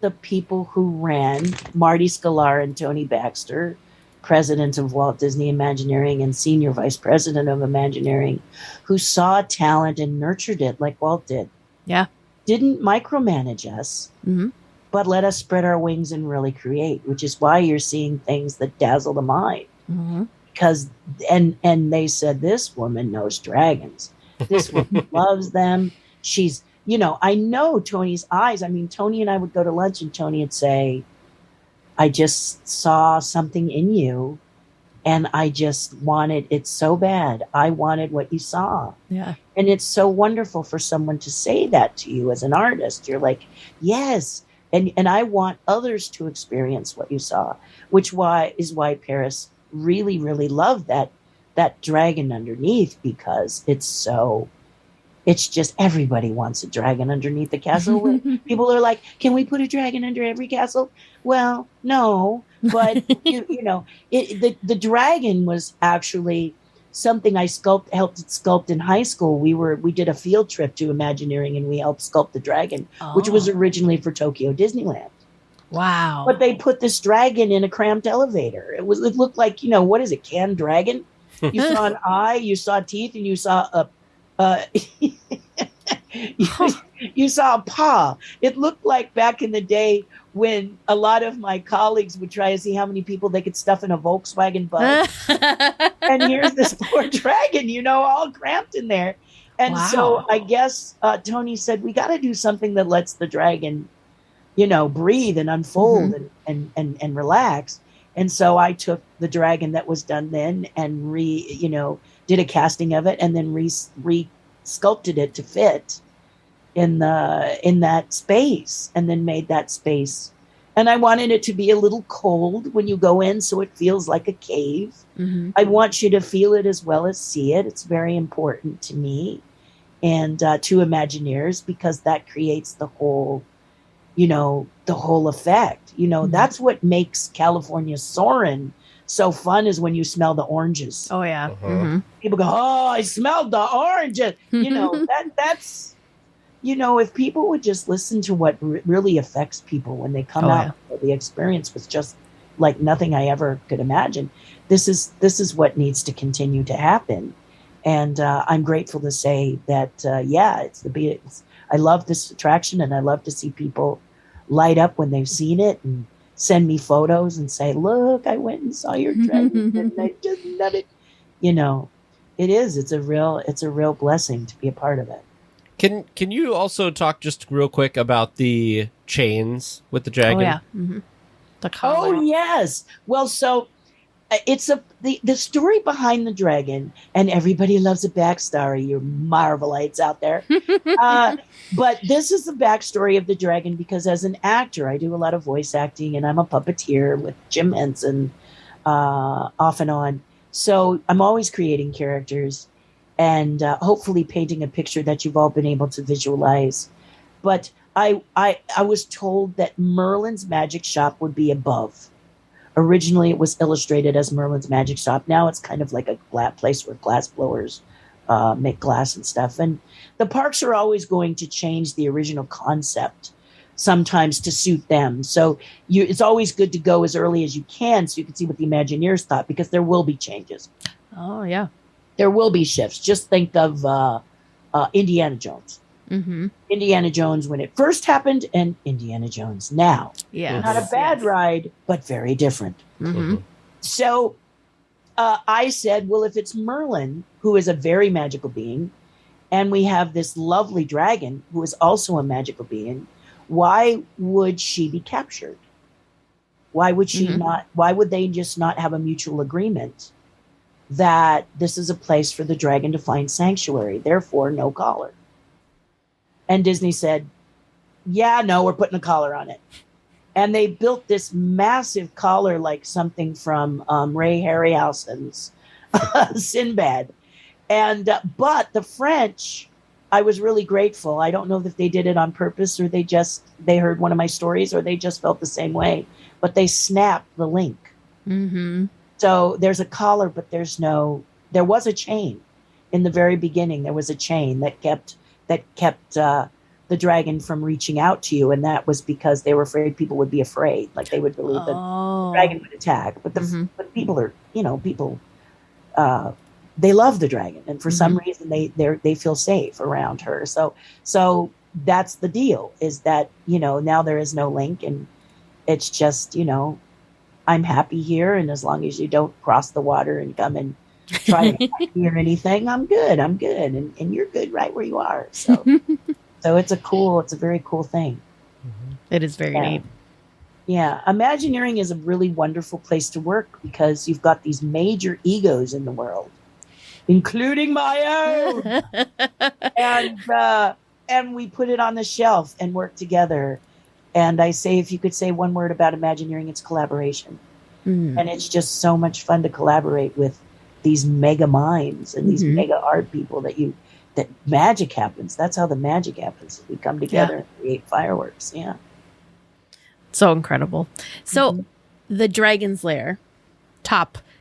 E: the people who ran, Marty Sklar and Tony Baxter, president of Walt Disney Imagineering and senior vice president of Imagineering, who saw talent and nurtured it like Walt did.
A: Yeah. Didn't
E: micromanage us. But let us spread our wings and really create, which is why you're seeing things that dazzle the mind. Because, and they said, this woman knows dragons. This woman loves them. She's, I know Tony's eyes. I mean, Tony and I would go to lunch and Tony would say, I just saw something in you and I just wanted it so bad. I wanted what you saw.
A: Yeah.
E: And it's so wonderful for someone to say that to you as an artist. You're like, yes. And I want others to experience what you saw, which is why Paris really, really loved that dragon underneath, because it's just everybody wants a dragon underneath the castle. People are like, can we put a dragon under every castle? Well, no, but the dragon was actually something I helped sculpt in high school. We did a field trip to Imagineering and we helped sculpt the dragon, which was originally for Tokyo Disneyland.
A: Wow.
E: But they put this dragon in a cramped elevator. It looked like, what is it, canned dragon? You saw an eye, you saw teeth, and you saw you saw a paw. It looked like back in the day when a lot of my colleagues would try to see how many people they could stuff in a Volkswagen bus. And here's this poor dragon, all cramped in there. And so I guess Tony said, we got to do something that lets the dragon, breathe and unfold and relax. And so I took the dragon that was done then and did a casting of it and then re-sculpted it to fit in that space, and then made that space. And I wanted it to be a little cold when you go in, so it feels like a cave. Mm-hmm. I want you to feel it as well as see it. It's very important to me and to Imagineers, because that creates the whole effect. Mm-hmm. That's what makes California Soarin' so fun, is when you smell the oranges.
A: Oh yeah.
B: Uh-huh.
A: Mm-hmm.
E: People go, oh, I smelled the oranges. That's if people would just listen to what really affects people when they come out, the experience was just like nothing I ever could imagine. This is what needs to continue to happen. And I'm grateful to say that, I love this attraction, and I love to see people light up when they've seen it and send me photos and say, look, I went and saw your dragon and I just love it. It's a real blessing to be a part of it.
B: Can you also talk just real quick about the chains with the dragon?
A: Oh yeah. Mm-hmm. The collar.
E: Oh yes. Well, so it's the story behind the dragon, and everybody loves a backstory. You Marvelites out there, but this is the backstory of the dragon, because as an actor, I do a lot of voice acting, and I'm a puppeteer with Jim Henson, off and on. So I'm always creating characters, and hopefully painting a picture that you've all been able to visualize. But I was told that Merlin's Magic Shop would be above. Originally, it was illustrated as Merlin's Magic Shop. Now it's kind of like a place where glass blowers make glass and stuff. And the parks are always going to change the original concept, sometimes to suit them. So it's always good to go as early as you can, so you can see what the Imagineers thought, because there will be changes.
A: Oh, yeah.
E: There will be shifts. Just think of Indiana Jones.
A: Mm-hmm.
E: Indiana Jones when it first happened, and Indiana Jones now.
A: Yeah.
E: Not a bad ride, but very different.
A: Mm-hmm.
E: So I said, well, if it's Merlin, who is a very magical being, and we have this lovely dragon who is also a magical being, why would she be captured? Why would she not? Why would they just not have a mutual agreement that this is a place for the dragon to find sanctuary, therefore no collar? And Disney said, yeah, no, we're putting a collar on it. And they built this massive collar, like something from Ray Harryhausen's Sinbad. And but the French, I was really grateful. I don't know if they did it on purpose, or they heard one of my stories, or they just felt the same way. But they snapped the link.
A: Mm-hmm.
E: So there's a collar, but there was a chain in the very beginning. There was a chain that kept the dragon from reaching out to you, and that was because they were afraid people would be afraid, like they would believe that the dragon would attack. But but people are, they love the dragon, and for some reason they feel safe around her. So that's the deal, is that now there is no link, and it's just I'm happy here, and as long as you don't cross the water and come and try to fight me or anything, I'm good, and you're good right where you are. So it's a very cool thing.
A: It is very neat.
E: Yeah, Imagineering is a really wonderful place to work, because you've got these major egos in the world, including my own, and we put it on the shelf and work together. And I say, if you could say one word about Imagineering, it's collaboration. And it's just so much fun to collaborate with these mega minds and these mega art people that magic happens. That's how the magic happens. We come together and create fireworks. Yeah.
A: So incredible. So the Dragon's Lair,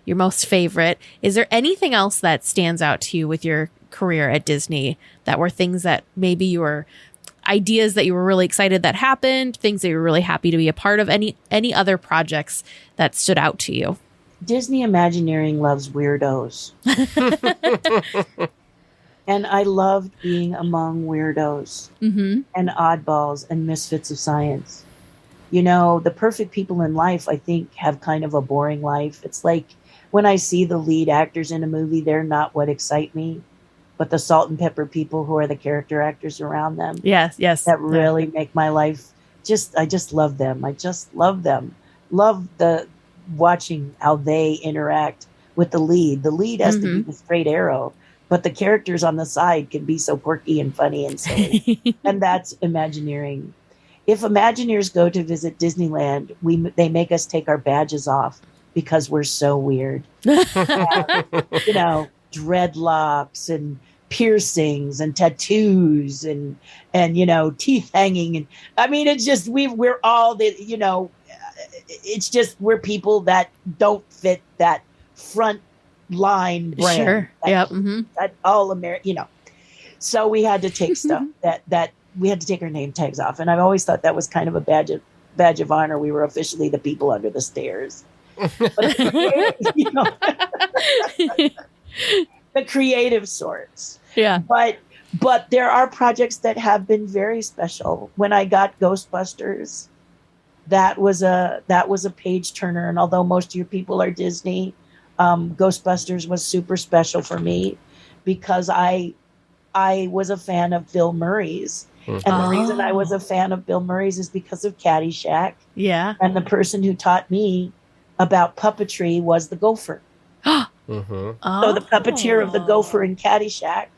A: your most favorite. Is there anything else that stands out to you with your career at Disney that were things that maybe you were, ideas that you were really excited that happened, things that you were really happy to be a part of, any other projects that stood out to you?
E: Disney Imagineering loves weirdos. And I loved being among weirdos and oddballs and misfits of science. You know, the perfect people in life, I think, have kind of a boring life. It's like when I see the lead actors in a movie, they're not what excite me, but the salt and pepper people who are the character actors around them.
A: Yes.
E: That really make my life I just love them. I just love them. Love watching how they interact with the lead. The lead has to be the straight arrow, but the characters on the side can be so quirky and funny and silly. And that's Imagineering. If Imagineers go to visit Disneyland, they make us take our badges off because we're so weird. Dreadlocks and piercings and tattoos and teeth hanging. And I mean, it's just, we're all it's just, we're people that don't fit that front line brand.
A: Sure.
E: That all American, so we had to take stuff that we had to take our name tags off. And I've always thought that was kind of a badge of honor. We were officially the people under the stairs. The creative sorts.
A: Yeah.
E: But there are projects that have been very special. When I got Ghostbusters, that was a page turner. And although most of your people are Disney, Ghostbusters was super special for me because I was a fan of Bill Murray's. And the reason I was a fan of Bill Murray's is because of Caddyshack.
A: Yeah.
E: And the person who taught me about puppetry was the gopher. So the puppeteer of the gopher in Caddyshack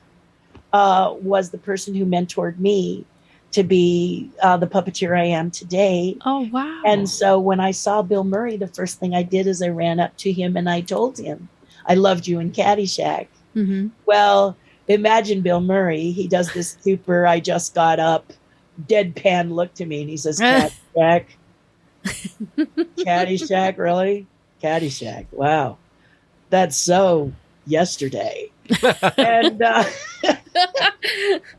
E: was the person who mentored me to be the puppeteer I am today.
A: Oh, wow.
E: And so when I saw Bill Murray, the first thing I did is I ran up to him and I told him, I loved you in Caddyshack. Well, imagine Bill Murray. He does this super, I just got up, deadpan look to me. And he says, Caddyshack. Caddyshack, really? Caddyshack. Wow. That's so yesterday. And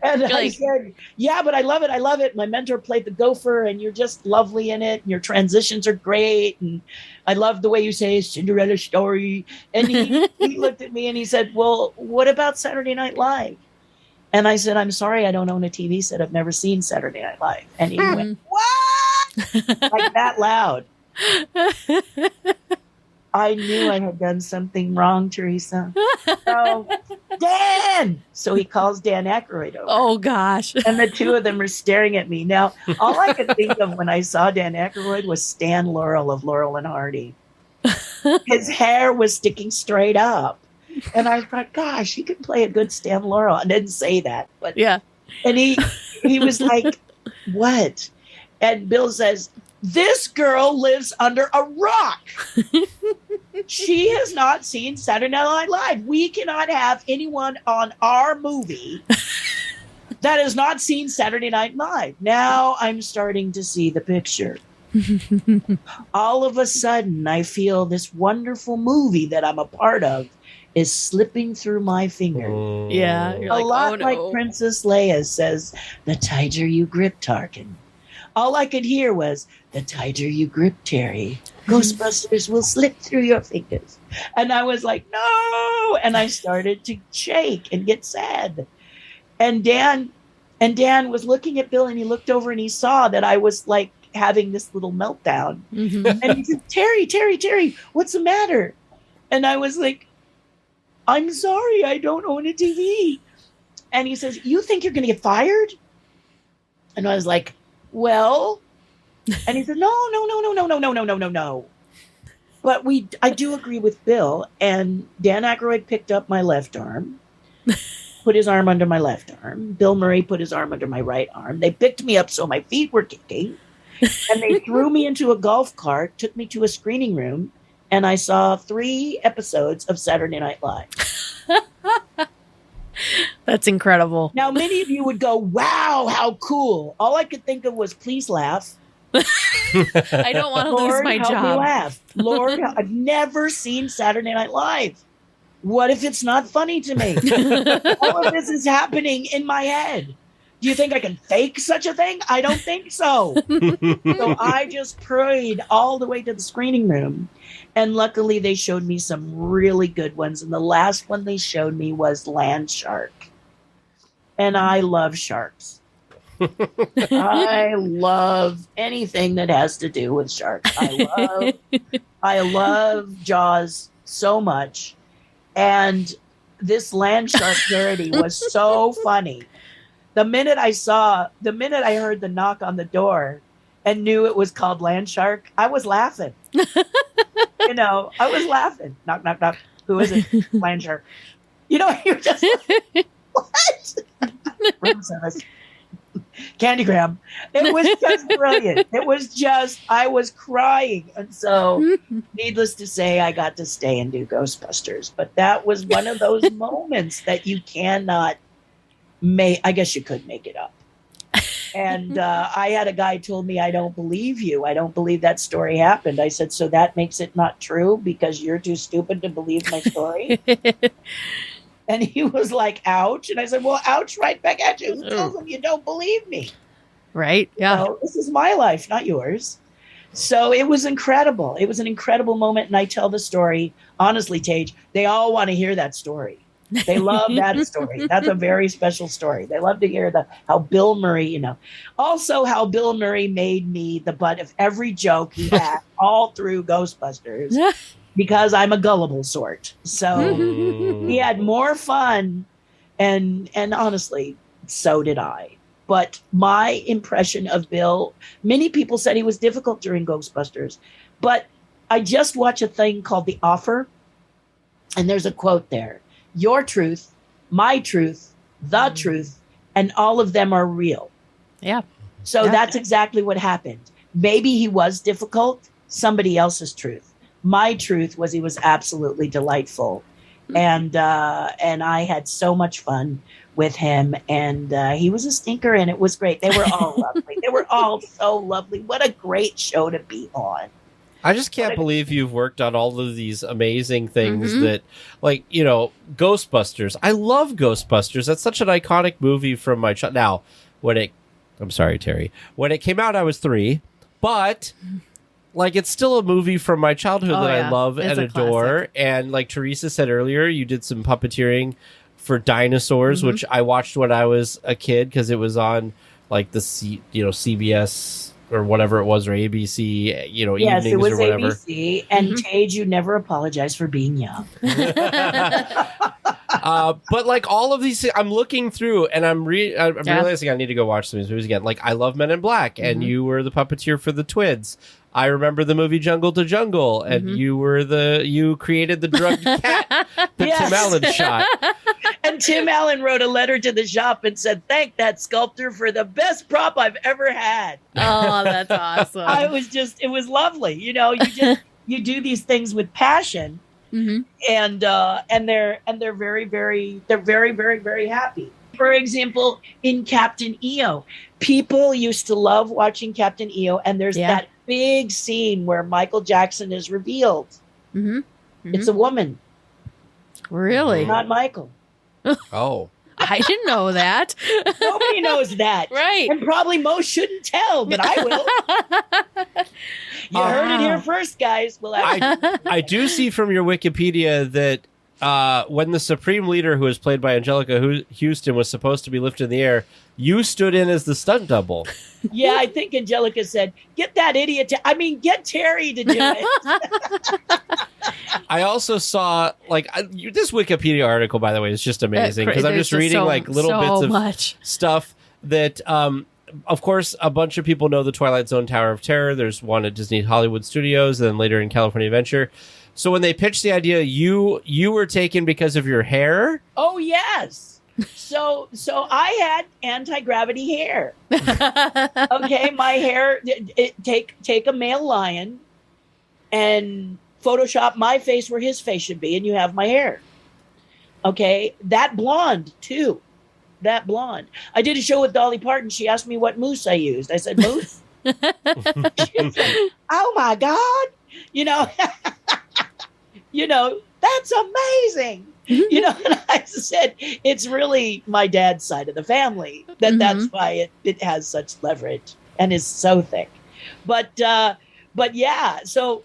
E: I said, yeah, but I love it. I love it. My mentor played the gopher and you're just lovely in it. And your transitions are great. And I love the way you say Cinderella story. And he looked at me and he said, well, what about Saturday Night Live? And I said, I'm sorry, I don't own a TV set. I've never seen Saturday Night Live. And he went, what? Like that loud. I knew I had done something wrong, Teresa. So, Dan! So he calls Dan Aykroyd over.
A: Oh, gosh.
E: And the two of them are staring at me. Now, all I could think of when I saw Dan Aykroyd was Stan Laurel of Laurel and Hardy. His hair was sticking straight up. And I thought, gosh, he could play a good Stan Laurel. I didn't say that. But
A: yeah.
E: And he was like, what? And Bill says, this girl lives under a rock. She has not seen Saturday Night Live. We cannot have anyone on our movie that has not seen Saturday Night Live. Now I'm starting to see the picture. All of a sudden, I feel this wonderful movie that I'm a part of is slipping through my fingers.
A: Yeah.
E: You're like, lot like Princess Leia says, the tighter you grip, Tarkin. All I could hear was, the tighter you grip, Terry, Ghostbusters will slip through your fingers. And I was like, no! And I started to shake and get sad. And Dan was looking at Bill and he looked over and he saw that I was like having this little meltdown. And he said, Terry, what's the matter? And I was like, I'm sorry, I don't own a TV. And he says, you think you're going to get fired? And I was like, well, and he said, no. But I do agree with Bill. And Dan Aykroyd picked up my left arm, put his arm under my left arm. Bill Murray put his arm under my right arm. They picked me up so my feet were kicking. And they threw me into a golf cart, took me to a screening room, and I saw 3 episodes of Saturday Night Live.
A: That's incredible.
E: Now, many of you would go, wow, how cool. All I could think of was, please laugh.
A: I don't want to lose my
E: help
A: job.
E: Me laugh. Lord, I've never seen Saturday Night Live. What if it's not funny to me? All of this is happening in my head. Do you think I can fake such a thing? I don't think so. So I just prayed all the way to the screening room. And luckily they showed me some really good ones. And the last one they showed me was Land Shark. And I love sharks. I love anything that has to do with sharks. I love Jaws so much. And this Land Shark parody was so funny. The minute I heard the knock on the door and knew it was called Land Shark, I was laughing. I was laughing. Knock, knock, knock. Who is it? Land Shark. You're just like, what? Room service. Candygram. It was just brilliant. I was crying. And so, needless to say, I got to stay and do Ghostbusters. But that was one of those moments that you cannot I guess you could make it up. And I had a guy told me, I don't believe you. I don't believe that story happened. I said, so that makes it not true because you're too stupid to believe my story? And he was like, ouch. And I said, well, ouch right back at you. Who tells them you don't believe me?
A: Right. Yeah.
E: This is my life, not yours. So it was incredible. It was an incredible moment. And I tell the story, honestly, Tage, they all want to hear that story. They love that story. That's a very special story. They love to hear how Bill Murray, also how Bill Murray made me the butt of every joke he had all through Ghostbusters because I'm a gullible sort. So he had more fun. And honestly, so did I. But my impression of Bill, many people said he was difficult during Ghostbusters. But I just watched a thing called The Offer. And there's a quote there. Your truth, my truth, the truth, and all of them are real.
A: Yeah.
E: So that's exactly what happened. Maybe he was difficult, somebody else's truth. My truth was he was absolutely delightful. And I had so much fun with him. And he was a stinker, and it was great. They were all lovely. They were all so lovely. What a great show to be on.
B: I just can't believe you've worked on all of these amazing things that, Ghostbusters. I love Ghostbusters. That's such an iconic movie from my child. Now, I'm sorry, Terry. When it came out, I was 3, but it's still a movie from my childhood that I love and adore. Classic. And like Teresa said earlier, you did some puppeteering for dinosaurs, which I watched when I was a kid because it was on the CBS or whatever it was, or ABC,
E: yes,
B: evenings
E: it was
B: or whatever.
E: ABC, and Tage, you never apologize for being young.
B: But all of these, I'm looking through, and I'm realizing I need to go watch some of these movies again. I love Men in Black, and you were the puppeteer for the Twins. I remember the movie Jungle to Jungle, and you created the drugged cat that Tim Allen shot.
E: And Tim Allen wrote a letter to the shop and said, thank that sculptor for the best prop I've ever had.
A: Oh, that's awesome.
E: It was lovely. You do these things with passion, and they're very, very, very, very happy. For example, in Captain EO, people used to love watching Captain EO, and there's that big scene where Michael Jackson is revealed. It's a woman.
A: Really?
E: Not Michael.
B: Oh.
A: I didn't know that.
E: Nobody knows that.
A: Right.
E: And probably most shouldn't tell, but I will. You heard it here first, guys.
B: I do see from your Wikipedia that when the Supreme Leader, who was played by Angelica Houston, was supposed to be lifted in the air, you stood in as the stunt double.
E: Yeah, I think Angelica said, get that idiot get Terry to do it.
B: I also saw, this Wikipedia article, by the way, is just amazing, because I'm just reading, little bits of stuff that, of course, a bunch of people know the Twilight Zone Tower of Terror. There's one at Disney Hollywood Studios, and then later in California Adventure. So when they pitched the idea, you were taken because of your hair?
E: Oh, yes. So I had anti-gravity hair. Okay, my hair, take a male lion and Photoshop my face where his face should be, and you have my hair. Okay, that blonde, too. That blonde. I did a show with Dolly Parton. She asked me what mousse I used. I said, mousse? She said, oh, my God. That's amazing. You know, and I said, it's really my dad's side of the family that's why it has such leverage and is so thick. But yeah, so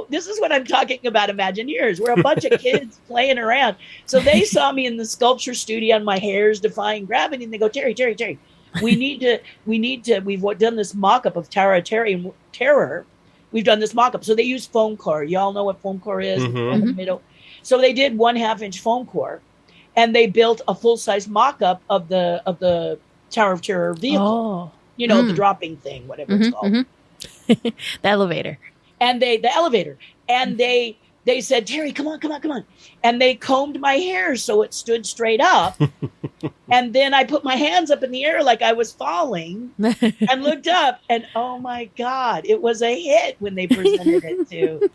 E: this is what I'm talking about, Imagineers. We're a bunch of kids playing around. So they saw me in the sculpture studio and my hair's defying gravity, and they go, Terri, we need to, we've done this mock-up of Terror. We've done this mock-up. So they use foam core. Y'all know what foam core is in the middle. So they did 1/2 inch foam core, and they built a full-size mock-up of the Tower of Terror vehicle. You know, the dropping thing, whatever it's called.
A: The elevator.
E: And the elevator. And they said, Terri, come on. And they combed my hair so it stood straight up. And then I put my hands up in the air like I was falling and looked up. And oh my God, it was a hit when they presented it to.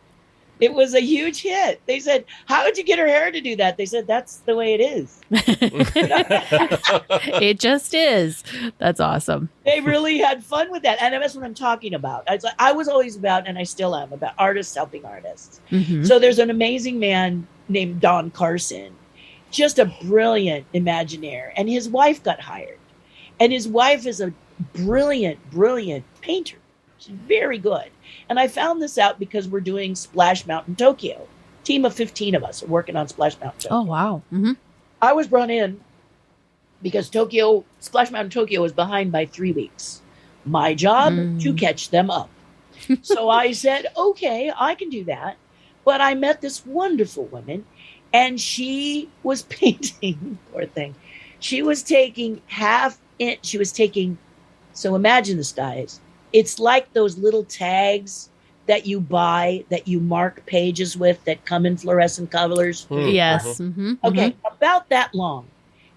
E: It was a huge hit. They said, how did you get her hair to do that? They said, that's the way it is.
A: It just is. That's awesome.
E: They really had fun with that. And that's what I'm talking about. I was always about, and I still am, about artists helping artists. So there's an amazing man named Don Carson, just a brilliant Imagineer. And his wife got hired. And his wife is a brilliant painter. She's very good. And I found this out because we're doing Splash Mountain Tokyo. Team of 15 of us are working on Splash Mountain Tokyo.
A: Oh, wow.
E: I was brought in because Splash Mountain Tokyo was behind by 3 weeks. My job to catch them up. So I said, okay, I can do that. But I met this wonderful woman, and she was painting, poor thing. She was taking so imagine this, guys. It's like those little tags that you buy that you mark pages with that come in fluorescent colors.
A: Yes.
E: Okay, about that long.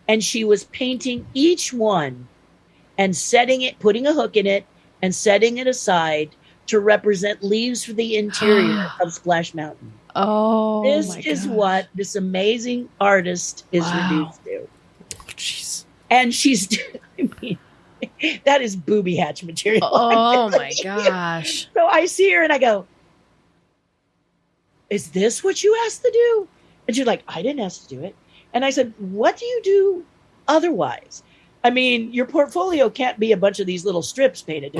E: And she was painting each one and putting a hook in it and setting it aside to represent leaves for the interior of Splash Mountain.
A: Oh,
E: this is what this amazing artist is reduced to.
B: Jeez.
E: And that is booby hatch material.
A: Oh my gosh.
E: So I see her and I go, is this what you asked to do? And she's like, I didn't ask to do it. And I said, what do you do otherwise? I mean, your portfolio can't be a bunch of these little strips painted.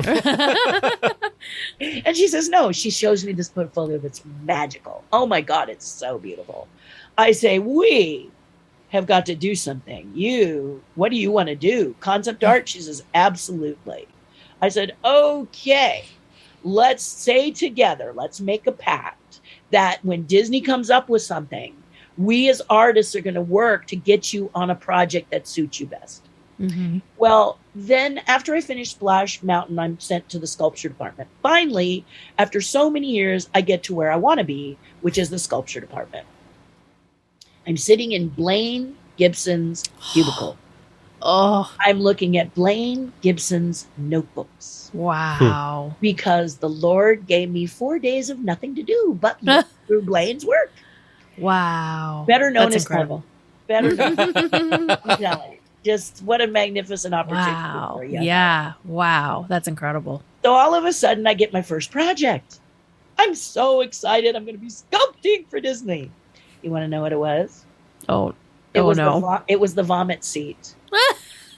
E: And she says, no. She shows me this portfolio that's magical. Oh my God, it's so beautiful. I say, we have got to do something. What do you want to do? Concept art? She says, absolutely. I said, okay, let's say together, let's make a pact that when Disney comes up with something, we as artists are going to work to get you on a project that suits you best. Well, then after I finished Splash Mountain, I'm sent to the sculpture department. Finally, after so many years, I get to where I want to be, which is the sculpture department. I'm sitting in Blaine Gibson's cubicle. I'm looking at Blaine Gibson's notebooks.
A: Wow.
E: Because the Lord gave me 4 days of nothing to do but look through Blaine's work.
A: Wow.
E: Better known
A: That's
E: as
A: incredible.
E: Better known. I'm telling you. Just what a magnificent opportunity.
A: Wow.
E: For a young
A: Yeah. Wow. That's incredible.
E: So all of a sudden, I get my first project. I'm so excited. I'm going to be sculpting for Disney. You want to know what it was? It was the vomit seat.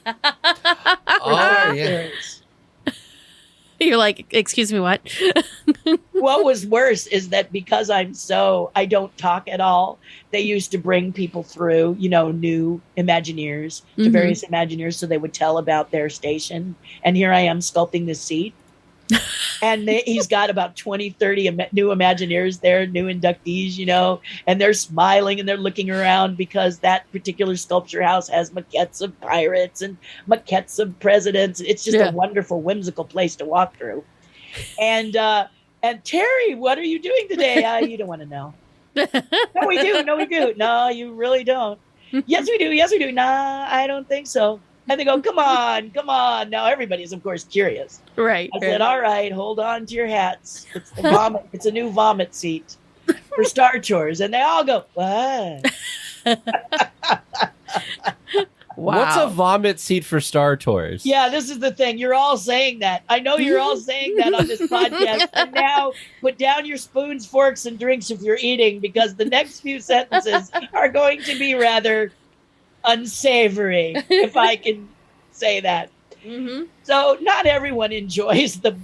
B: Oh, yeah.
A: You're like, excuse me, what?
E: What was worse is that because I don't talk at all, they used to bring people through, new Imagineers to various Imagineers so they would tell about their station. And here I am sculpting this seat. And he's got about 20, 30 new Imagineers there, new inductees, and they're smiling and they're looking around because that particular sculpture house has maquettes of pirates and maquettes of presidents. It's just a wonderful, whimsical place to walk through. And Terri, what are you doing today? You don't want to know. No, we do. No, you really don't. Yes, we do. Nah, I don't think so. And they go, come on. Now everybody's, of course, curious.
A: Right.
E: I said, all right, hold on to your hats. It's the vomit. It's a new vomit seat for Star Tours. And they all go, what?
A: Wow.
B: What's a vomit seat for Star Tours?
E: Yeah, this is the thing. You're all saying that. I know you're all saying that on this podcast. And now put down your spoons, forks, and drinks if you're eating, because the next few sentences are going to be rather unsavory, if I can say that.
A: Mm-hmm.
E: So not everyone enjoys the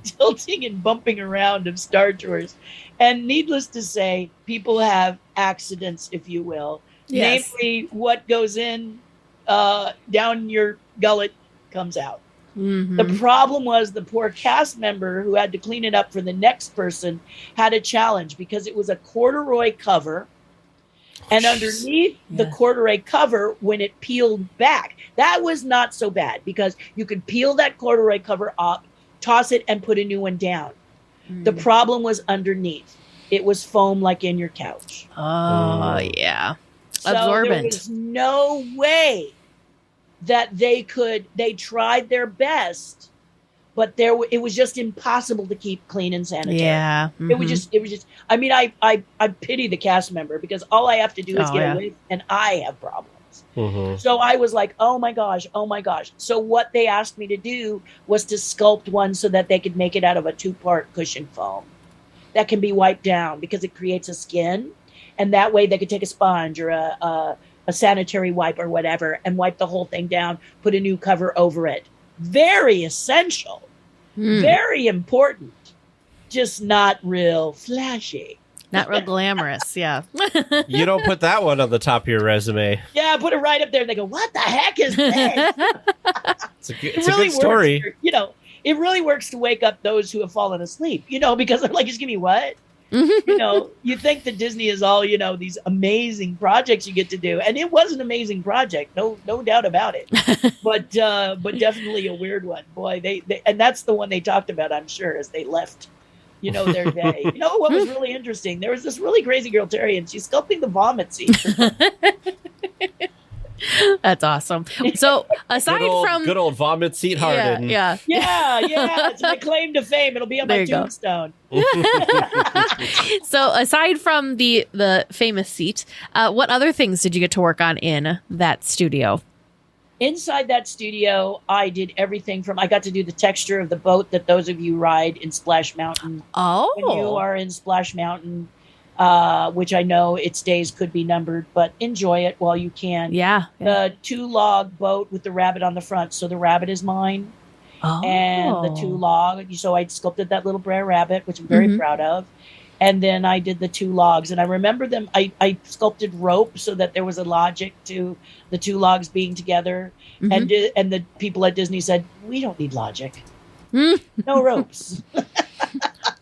E: tilting and bumping around of Star Tours. And needless to say, people have accidents, if you will.
A: Yes.
E: Namely, what goes in down your gullet comes out.
A: Mm-hmm.
E: The problem was the poor cast member who had to clean it up for the next person had a challenge because it was a corduroy cover. And underneath the corduroy cover, when it peeled back, that was not so bad because you could peel that corduroy cover up, toss it, and put a new one down. The problem was underneath. It was foam like in your couch.
A: Oh, yeah.
E: So
A: Absorbent.
E: there was no way that they tried their best, but it was just impossible to keep clean and sanitary.
A: Yeah.
E: It was just, I mean, I pity the cast member because all I have to do is get away and I have problems.
B: Mm-hmm.
E: So I was like, oh my gosh. So what they asked me to do was to sculpt one so that they could make it out of a 2-part cushion foam that can be wiped down because it creates a skin. And that way they could take a sponge or a sanitary wipe or whatever and wipe the whole thing down, put a new cover over it. Very essential, very important, just not real flashy.
A: Not real glamorous. Yeah.
B: You don't put that one on the top of your resume.
E: Yeah, put it right up there. And they go, what the heck is this?
B: It's a good story.
E: Works, it really works to wake up those who have fallen asleep, because they're like, just give me what? You think that Disney is all, these amazing projects you get to do. And it was an amazing project. No doubt about it. But definitely a weird one. Boy, they and that's the one they talked about, I'm sure, as they left, their day. What was really interesting? There was this really crazy girl, Terri, and she's sculpting the vomit scene.
A: That's awesome. So aside from
B: good old vomit seat Hardin.
A: Yeah.
E: It's my claim to fame. It'll be on my tombstone.
A: So aside from the famous seat, what other things did you get to work on in that studio?
E: Inside that studio, I did everything I got to do the texture of the boat that those of you ride in Splash Mountain.
A: Oh.
E: When you are in Splash Mountain, which I know its days could be numbered, but enjoy it while you can.
A: Yeah.
E: The 2-log boat with the rabbit on the front. So the rabbit is mine.
A: Oh.
E: And the 2-log. So I sculpted that little Brer Rabbit, which I'm very proud of. And then I did the 2 logs. And I remember them. I sculpted rope so that there was a logic to the 2 logs being together. And the people at Disney said, we don't need logic. No ropes.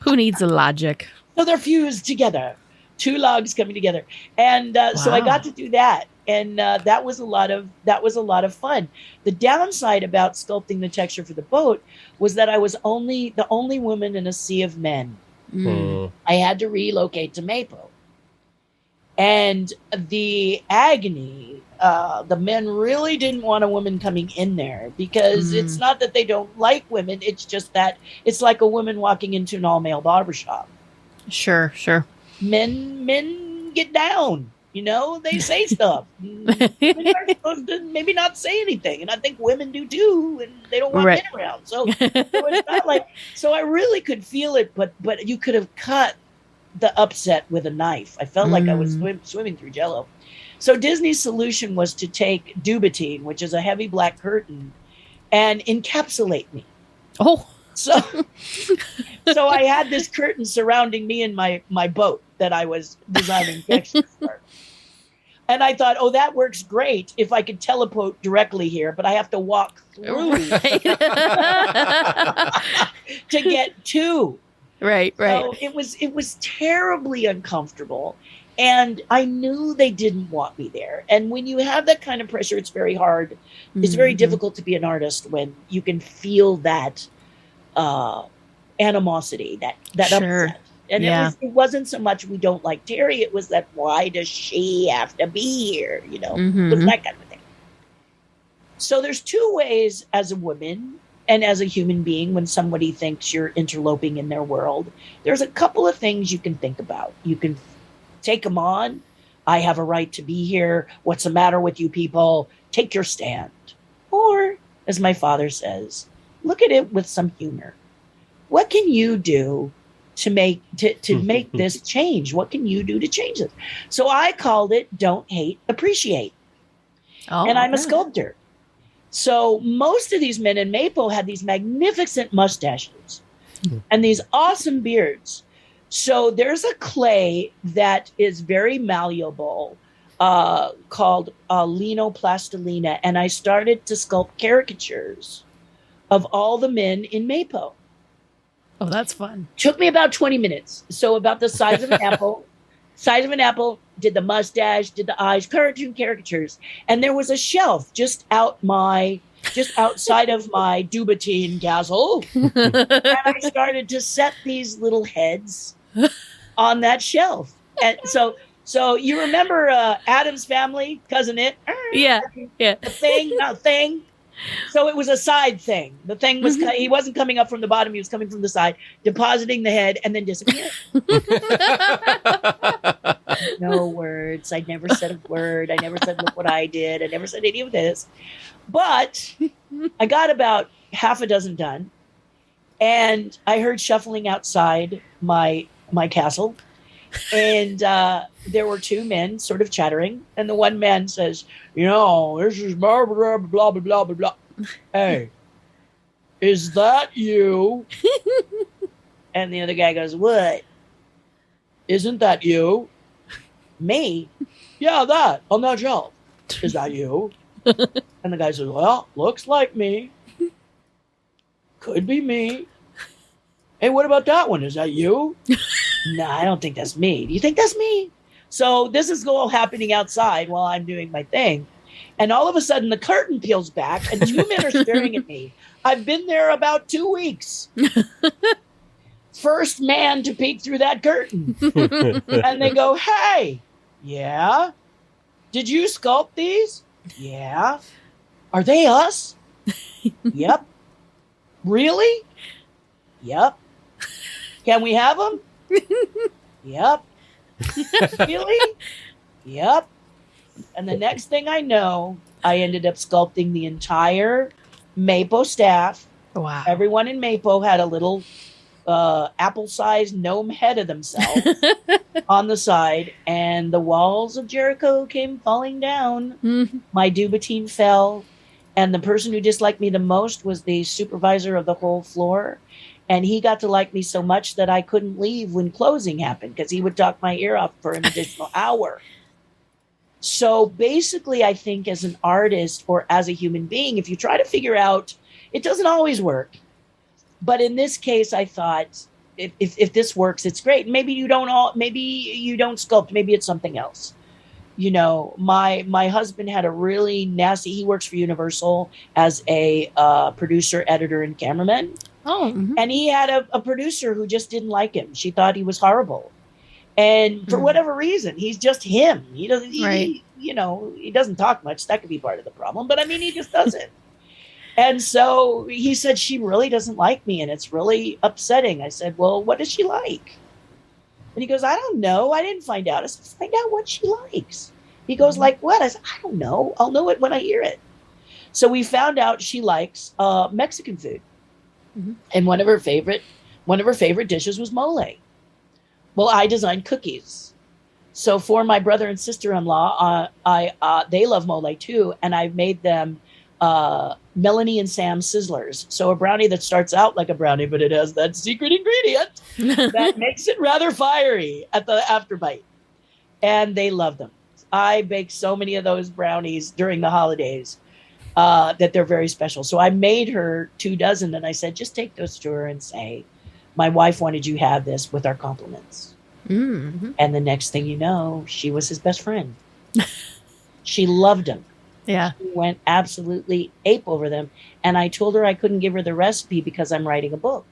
A: Who needs a logic?
E: So they're fused together. 2 logs coming together. And so I got to do that. And that was a lot of fun. The downside about sculpting the texture for the boat was that I was the only woman in a sea of men. I had to relocate to Maple. And the agony, the men really didn't want a woman coming in there because it's not that they don't like women. It's just that it's like a woman walking into an all-male barbershop.
A: Sure.
E: Men get down. They say stuff. Women are supposed to maybe not say anything, and I think women do too, and they don't want men around. So it's not like. So I really could feel it, but you could have cut the upset with a knife. I felt like I was swimming through Jello. So Disney's solution was to take Dubatine, which is a heavy black curtain, and encapsulate me.
A: Oh.
E: So I had this curtain surrounding me and my boat that I was designing textures for. And I thought, that works great if I could teleport directly here, but I have to walk through to get to.
A: Right.
E: So it was terribly uncomfortable. And I knew they didn't want me there. And when you have that kind of pressure, it's very hard. It's very difficult to be an artist when you can feel that animosity, that upset. And it wasn't so much we don't like Terri. It was that why does she have to be here? It was that kind of thing. So there's 2 ways as a woman and as a human being when somebody thinks you're interloping in their world. There's a couple of things you can think about. You can take them on. I have a right to be here. What's the matter with you people? take your stand. Or, as my father says, look at it with some humor. What can you do to make this change? What can you do to change it? So I called it Don't Hate, Appreciate.
A: Oh,
E: and I'm a sculptor. So most of these men in Mapo had these magnificent mustaches and these awesome beards. So there's a clay that is very malleable called linoplastilina, and I started to sculpt caricatures of all the men in Mapo.
A: Oh, that's fun.
E: Took me about 20 minutes. So about the size of an apple. Size of an apple, did the mustache, did the eyes, cartoon caricatures. And there was a shelf just outside of my Dubatine castle. And I started to set these little heads on that shelf. And so you remember Adam's Family, Cousin It?
A: Yeah.
E: The thing. So it was a side thing. The thing was, he wasn't coming up from the bottom. He was coming from the side, depositing the head and then disappearing. No words. I never said a word. I never said, look what I did. I never said any of this. But I got about half a dozen done. And I heard shuffling outside my castle. And there were two men sort of chattering. And the one man says, this is blah, blah, blah, blah, blah, blah. Hey, is that you? And the other guy goes, what? Isn't that you? Me? Yeah, that, on that shelf. Is that you? And the guy says, well, looks like me. Could be me. Hey, what about that one? Is that you? No, I don't think that's me. Do you think that's me? So this is all happening outside while I'm doing my thing. And all of a sudden the curtain peels back and two men are staring at me. I've been there about 2 weeks. First man to peek through that curtain. And they go, hey, yeah? Did you sculpt these? Yeah. Are they us? Yep. Really? Yep. Can we have them? Yep. Really? Yep. And the next thing I know, I ended up sculpting the entire Mapo staff.
A: Wow.
E: Everyone in Mapo had a little apple-sized gnome head of themselves on the side, and the walls of Jericho came falling down. Mm-hmm. My Dubatine fell, and the person who disliked me the most was the supervisor of the whole floor. And he got to like me so much that I couldn't leave when closing happened because he would talk my ear off for an additional hour. So basically, I think as an artist or as a human being, if you try to figure out, it doesn't always work. But in this case, I thought if this works, it's great. Maybe you don't sculpt. Maybe it's something else. My husband had a really nasty, he works for Universal as a producer, editor, and cameraman.
A: Oh, mm-hmm.
E: And he had a producer who just didn't like him. She thought he was horrible. And for whatever reason, he's just him. He doesn't, he doesn't talk much. That could be part of the problem. But I mean, he just doesn't. And so he said, she really doesn't like me. And it's really upsetting. I said, well, what does she like? And he goes, I don't know. I didn't find out. I said, find out what she likes. He goes, like what? I said, I don't know. I'll know it when I hear it. So we found out she likes Mexican food. Mm-hmm. And one of her favorite dishes was mole. Well, I designed cookies. So for my brother and sister-in-law, they love mole too. And I've made them Melanie and Sam Sizzlers. So a brownie that starts out like a brownie, but it has that secret ingredient that makes it rather fiery at the afterbite. And they love them. I bake so many of those brownies during the holidays that they're very special. So I made her 2 dozen and I said, just take those to her and say, my wife wanted you to have this with our compliments. Mm-hmm. And the next thing you know, she was his best friend. She loved him.
A: Yeah.
E: She went absolutely ape over them. And I told her I couldn't give her the recipe because I'm writing a book.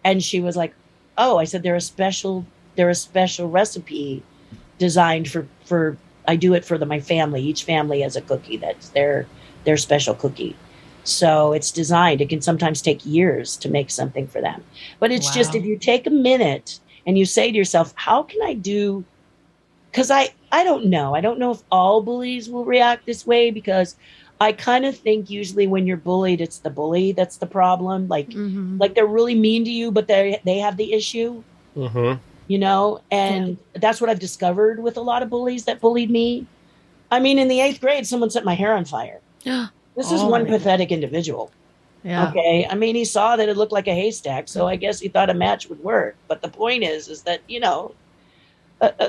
E: And she was like, oh, I said, they're a special recipe designed for I do it for my family. Each family has a cookie that's their special cookie. So it's designed. It can sometimes take years to make something for them. But it's just, if you take a minute and you say to yourself, how can I do, because I I don't know. I don't know if all bullies will react this way, because I kind of think usually when you're bullied, it's the bully that's the problem. Like they're really mean to you, but they have the issue. You know, and that's what I've discovered with a lot of bullies that bullied me. I mean, in the 8th grade, someone set my hair on fire. This is one pathetic individual.
A: Yeah.
E: Okay. I mean, he saw that it looked like a haystack, so I guess he thought a match would work. But the point is that, you know,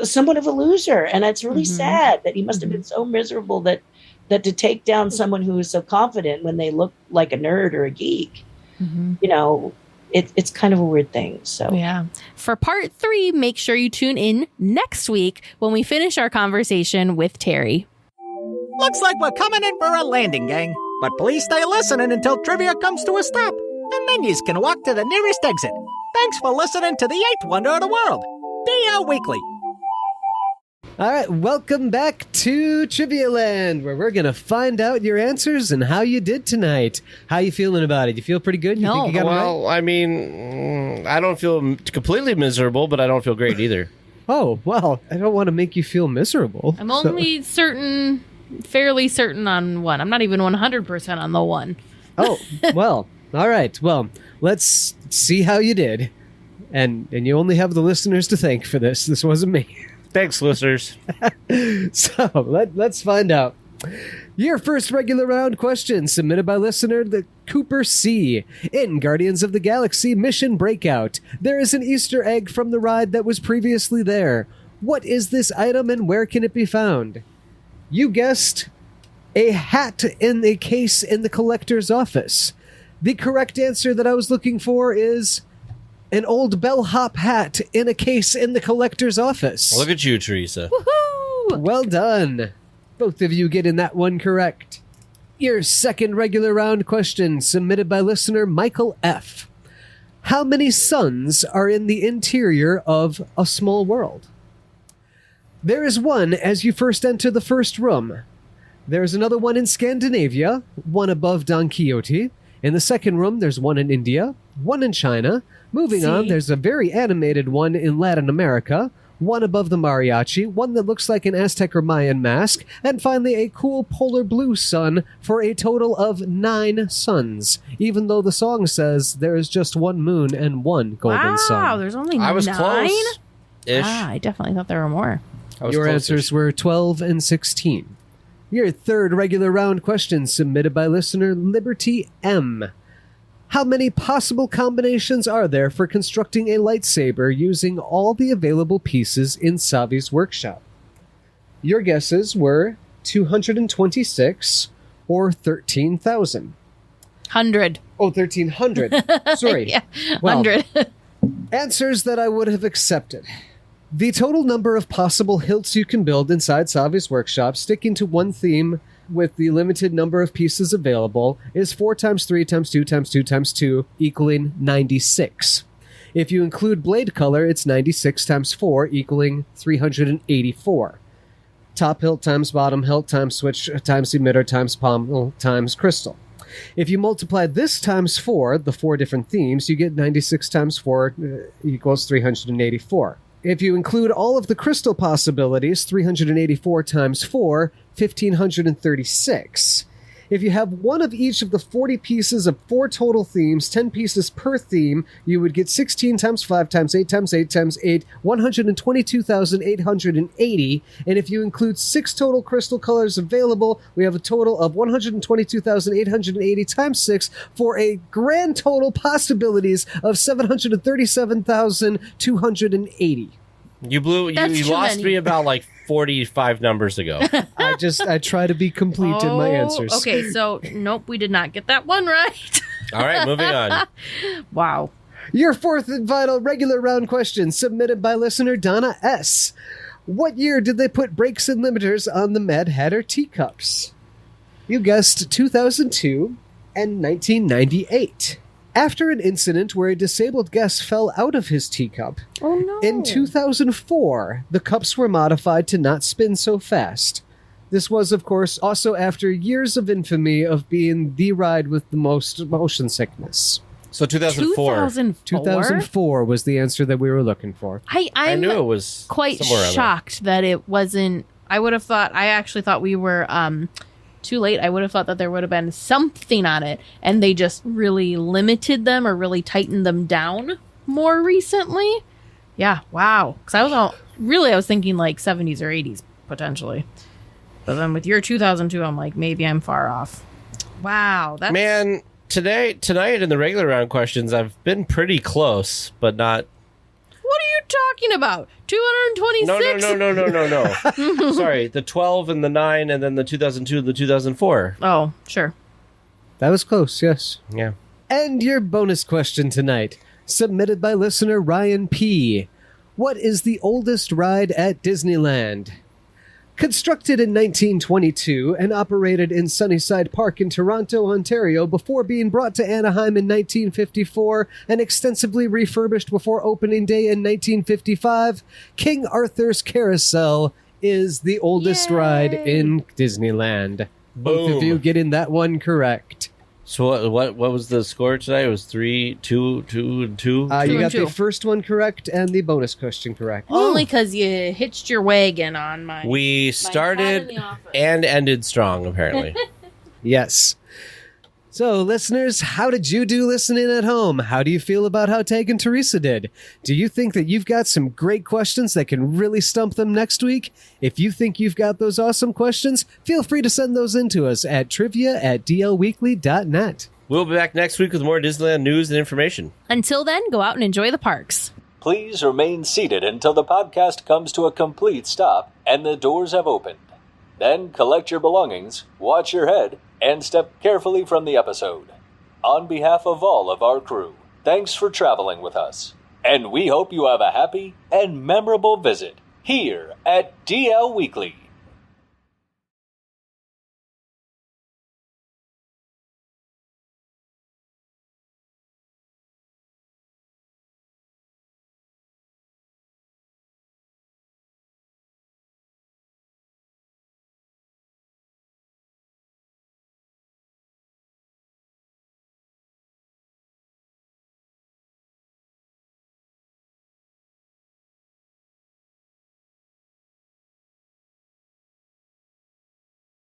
E: somewhat of a loser. And it's really sad that he must have been so miserable that to take down someone who is so confident when they look like a nerd or a geek, you know, it's kind of a weird thing. So
A: yeah. For part 3, make sure you tune in next week when we finish our conversation with Terri.
F: Looks like we're coming in for a landing, gang. But please stay listening until trivia comes to a stop. And then you can walk to the nearest exit. Thanks for listening to the 8th wonder of the world, DL Weekly.
D: All right, welcome back to Trivia Land, where we're going to find out your answers and how you did tonight. How you feeling about it? You feel pretty good? You think you got it right?
B: I mean, I don't feel completely miserable, but I don't feel great either.
D: Oh, well, I don't want to make you feel miserable.
A: I'm only fairly certain on one. I'm not even 100% on the one.
D: Oh, well, all right. Well, let's see how you did. And you only have the listeners to thank for this. This wasn't me.
B: Thanks, listeners.
D: So let's find out. Your first regular round question submitted by listener the Cooper C. In Guardians of the Galaxy Mission Breakout, there is an Easter egg from the ride that was previously there. What is this item and where can it be found? You guessed a hat in a case in the collector's office. The correct answer that I was looking for is an old bellhop hat in a case in the collector's office.
B: Look at you, Teresa.
A: Woohoo!
D: Well done. Both of you getting that one correct. Your second regular round question submitted by listener Michael F. How many suns are in the interior of A Small World? There is one as you first enter the first room. There is another one in Scandinavia, one above Don Quixote. In the second room, there's one in India, one in China. Moving on, there's a very animated one in Latin America, one above the mariachi, one that looks like an Aztec or Mayan mask, and finally a cool polar blue sun for a total of 9 suns, even though the song says there is just one moon and one golden sun.
A: Wow, there's only 9?
B: I was close-ish.
A: I definitely thought there were more.
D: Your answers were 12 and 16. Your third regular round question submitted by listener Liberty M. How many possible combinations are there for constructing a lightsaber using all the available pieces in Savi's workshop? Your guesses were 226 or 13,000.
A: 100.
D: Oh, 1,300. Sorry.
A: Yeah,
D: Well,
A: 100.
D: Answers that I would have accepted. The total number of possible hilts you can build inside Savi's workshop, sticking to one theme with the limited number of pieces available, is 4 times 3 times 2 times 2 times 2 equaling 96. If you include blade color, it's 96 times 4 equaling 384. Top hilt times bottom hilt times switch times emitter times pommel times crystal. If you multiply this times 4, the 4 different themes, you get 96 times 4 equals 384. If you include all of the crystal possibilities, 384 times 4, 1,536. If you have one of each of the 40 pieces of 4 total themes, 10 pieces per theme, you would get 16 times 5 times 8 times 8 times 8, 122,880. And if you include 6 total crystal colors available, we have a total of 122,880 times 6 for a grand total possibilities of 737,280.
B: You lost me about like 45 numbers ago.
D: I try to be complete in my answers.
A: Okay, so nope, we did not get that one right.
B: All right, moving on.
A: Wow.
D: Your fourth and final regular round question submitted by listener Donna S. What year did they put brakes and limiters on the Mad Hatter teacups? You guessed 2002 and 1998. After an incident where a disabled guest fell out of his teacup,
A: Oh no.
D: in 2004, the cups were modified to not spin so fast. This was, of course, also after years of infamy of being the ride with the most motion sickness.
B: So 2004.
D: 2004 was the answer that we were looking for.
A: I'm
B: I knew it was
A: quite
B: somewhere around there.
A: shocked that it wasn't I actually thought we were too late. I would have thought that there would have been something on it, and they just really limited them or really tightened them down more recently. Yeah, wow. Because I was thinking like 70s or 80s, potentially. But then with your 2002, I'm like, maybe I'm far off. Wow.
B: Man, tonight in the regular round questions, I've been pretty close, but not...
A: What are you talking about? 226?
B: No. Sorry, the 12 and the 9, and then the 2002 and the 2004.
A: Oh, sure.
D: That was close, yes.
B: Yeah.
D: And your bonus question tonight, submitted by listener Ryan P. What is the oldest ride at Disneyland? Constructed in 1922 and operated in Sunnyside Park in Toronto, Ontario, before being brought to Anaheim in 1954 and extensively refurbished before opening day in 1955, King Arthur's Carousel is the oldest ride in Disneyland. Both of you getting that one correct.
B: So what was the score today? It was 3, 2, 2, and 2?
D: You got
A: two.
D: the first one correct and the bonus question correct.
A: Only because you hitched your wagon on my...
B: We started and ended strong, apparently.
D: Yes. So, listeners, how did you do listening at home? How do you feel about how Tag and Teresa did? Do you think that you've got some great questions that can really stump them next week? If you think you've got those awesome questions, feel free to send those in to us at trivia@dlweekly.net.
B: We'll be back next week with more Disneyland news and information.
A: Until then, go out and enjoy the parks.
C: Please remain seated until the podcast comes to a complete stop and the doors have opened. Then collect your belongings, watch your head, and step carefully from the episode. On behalf of all of our crew, thanks for traveling with us. And we hope you have a happy and memorable visit here at DL Weekly.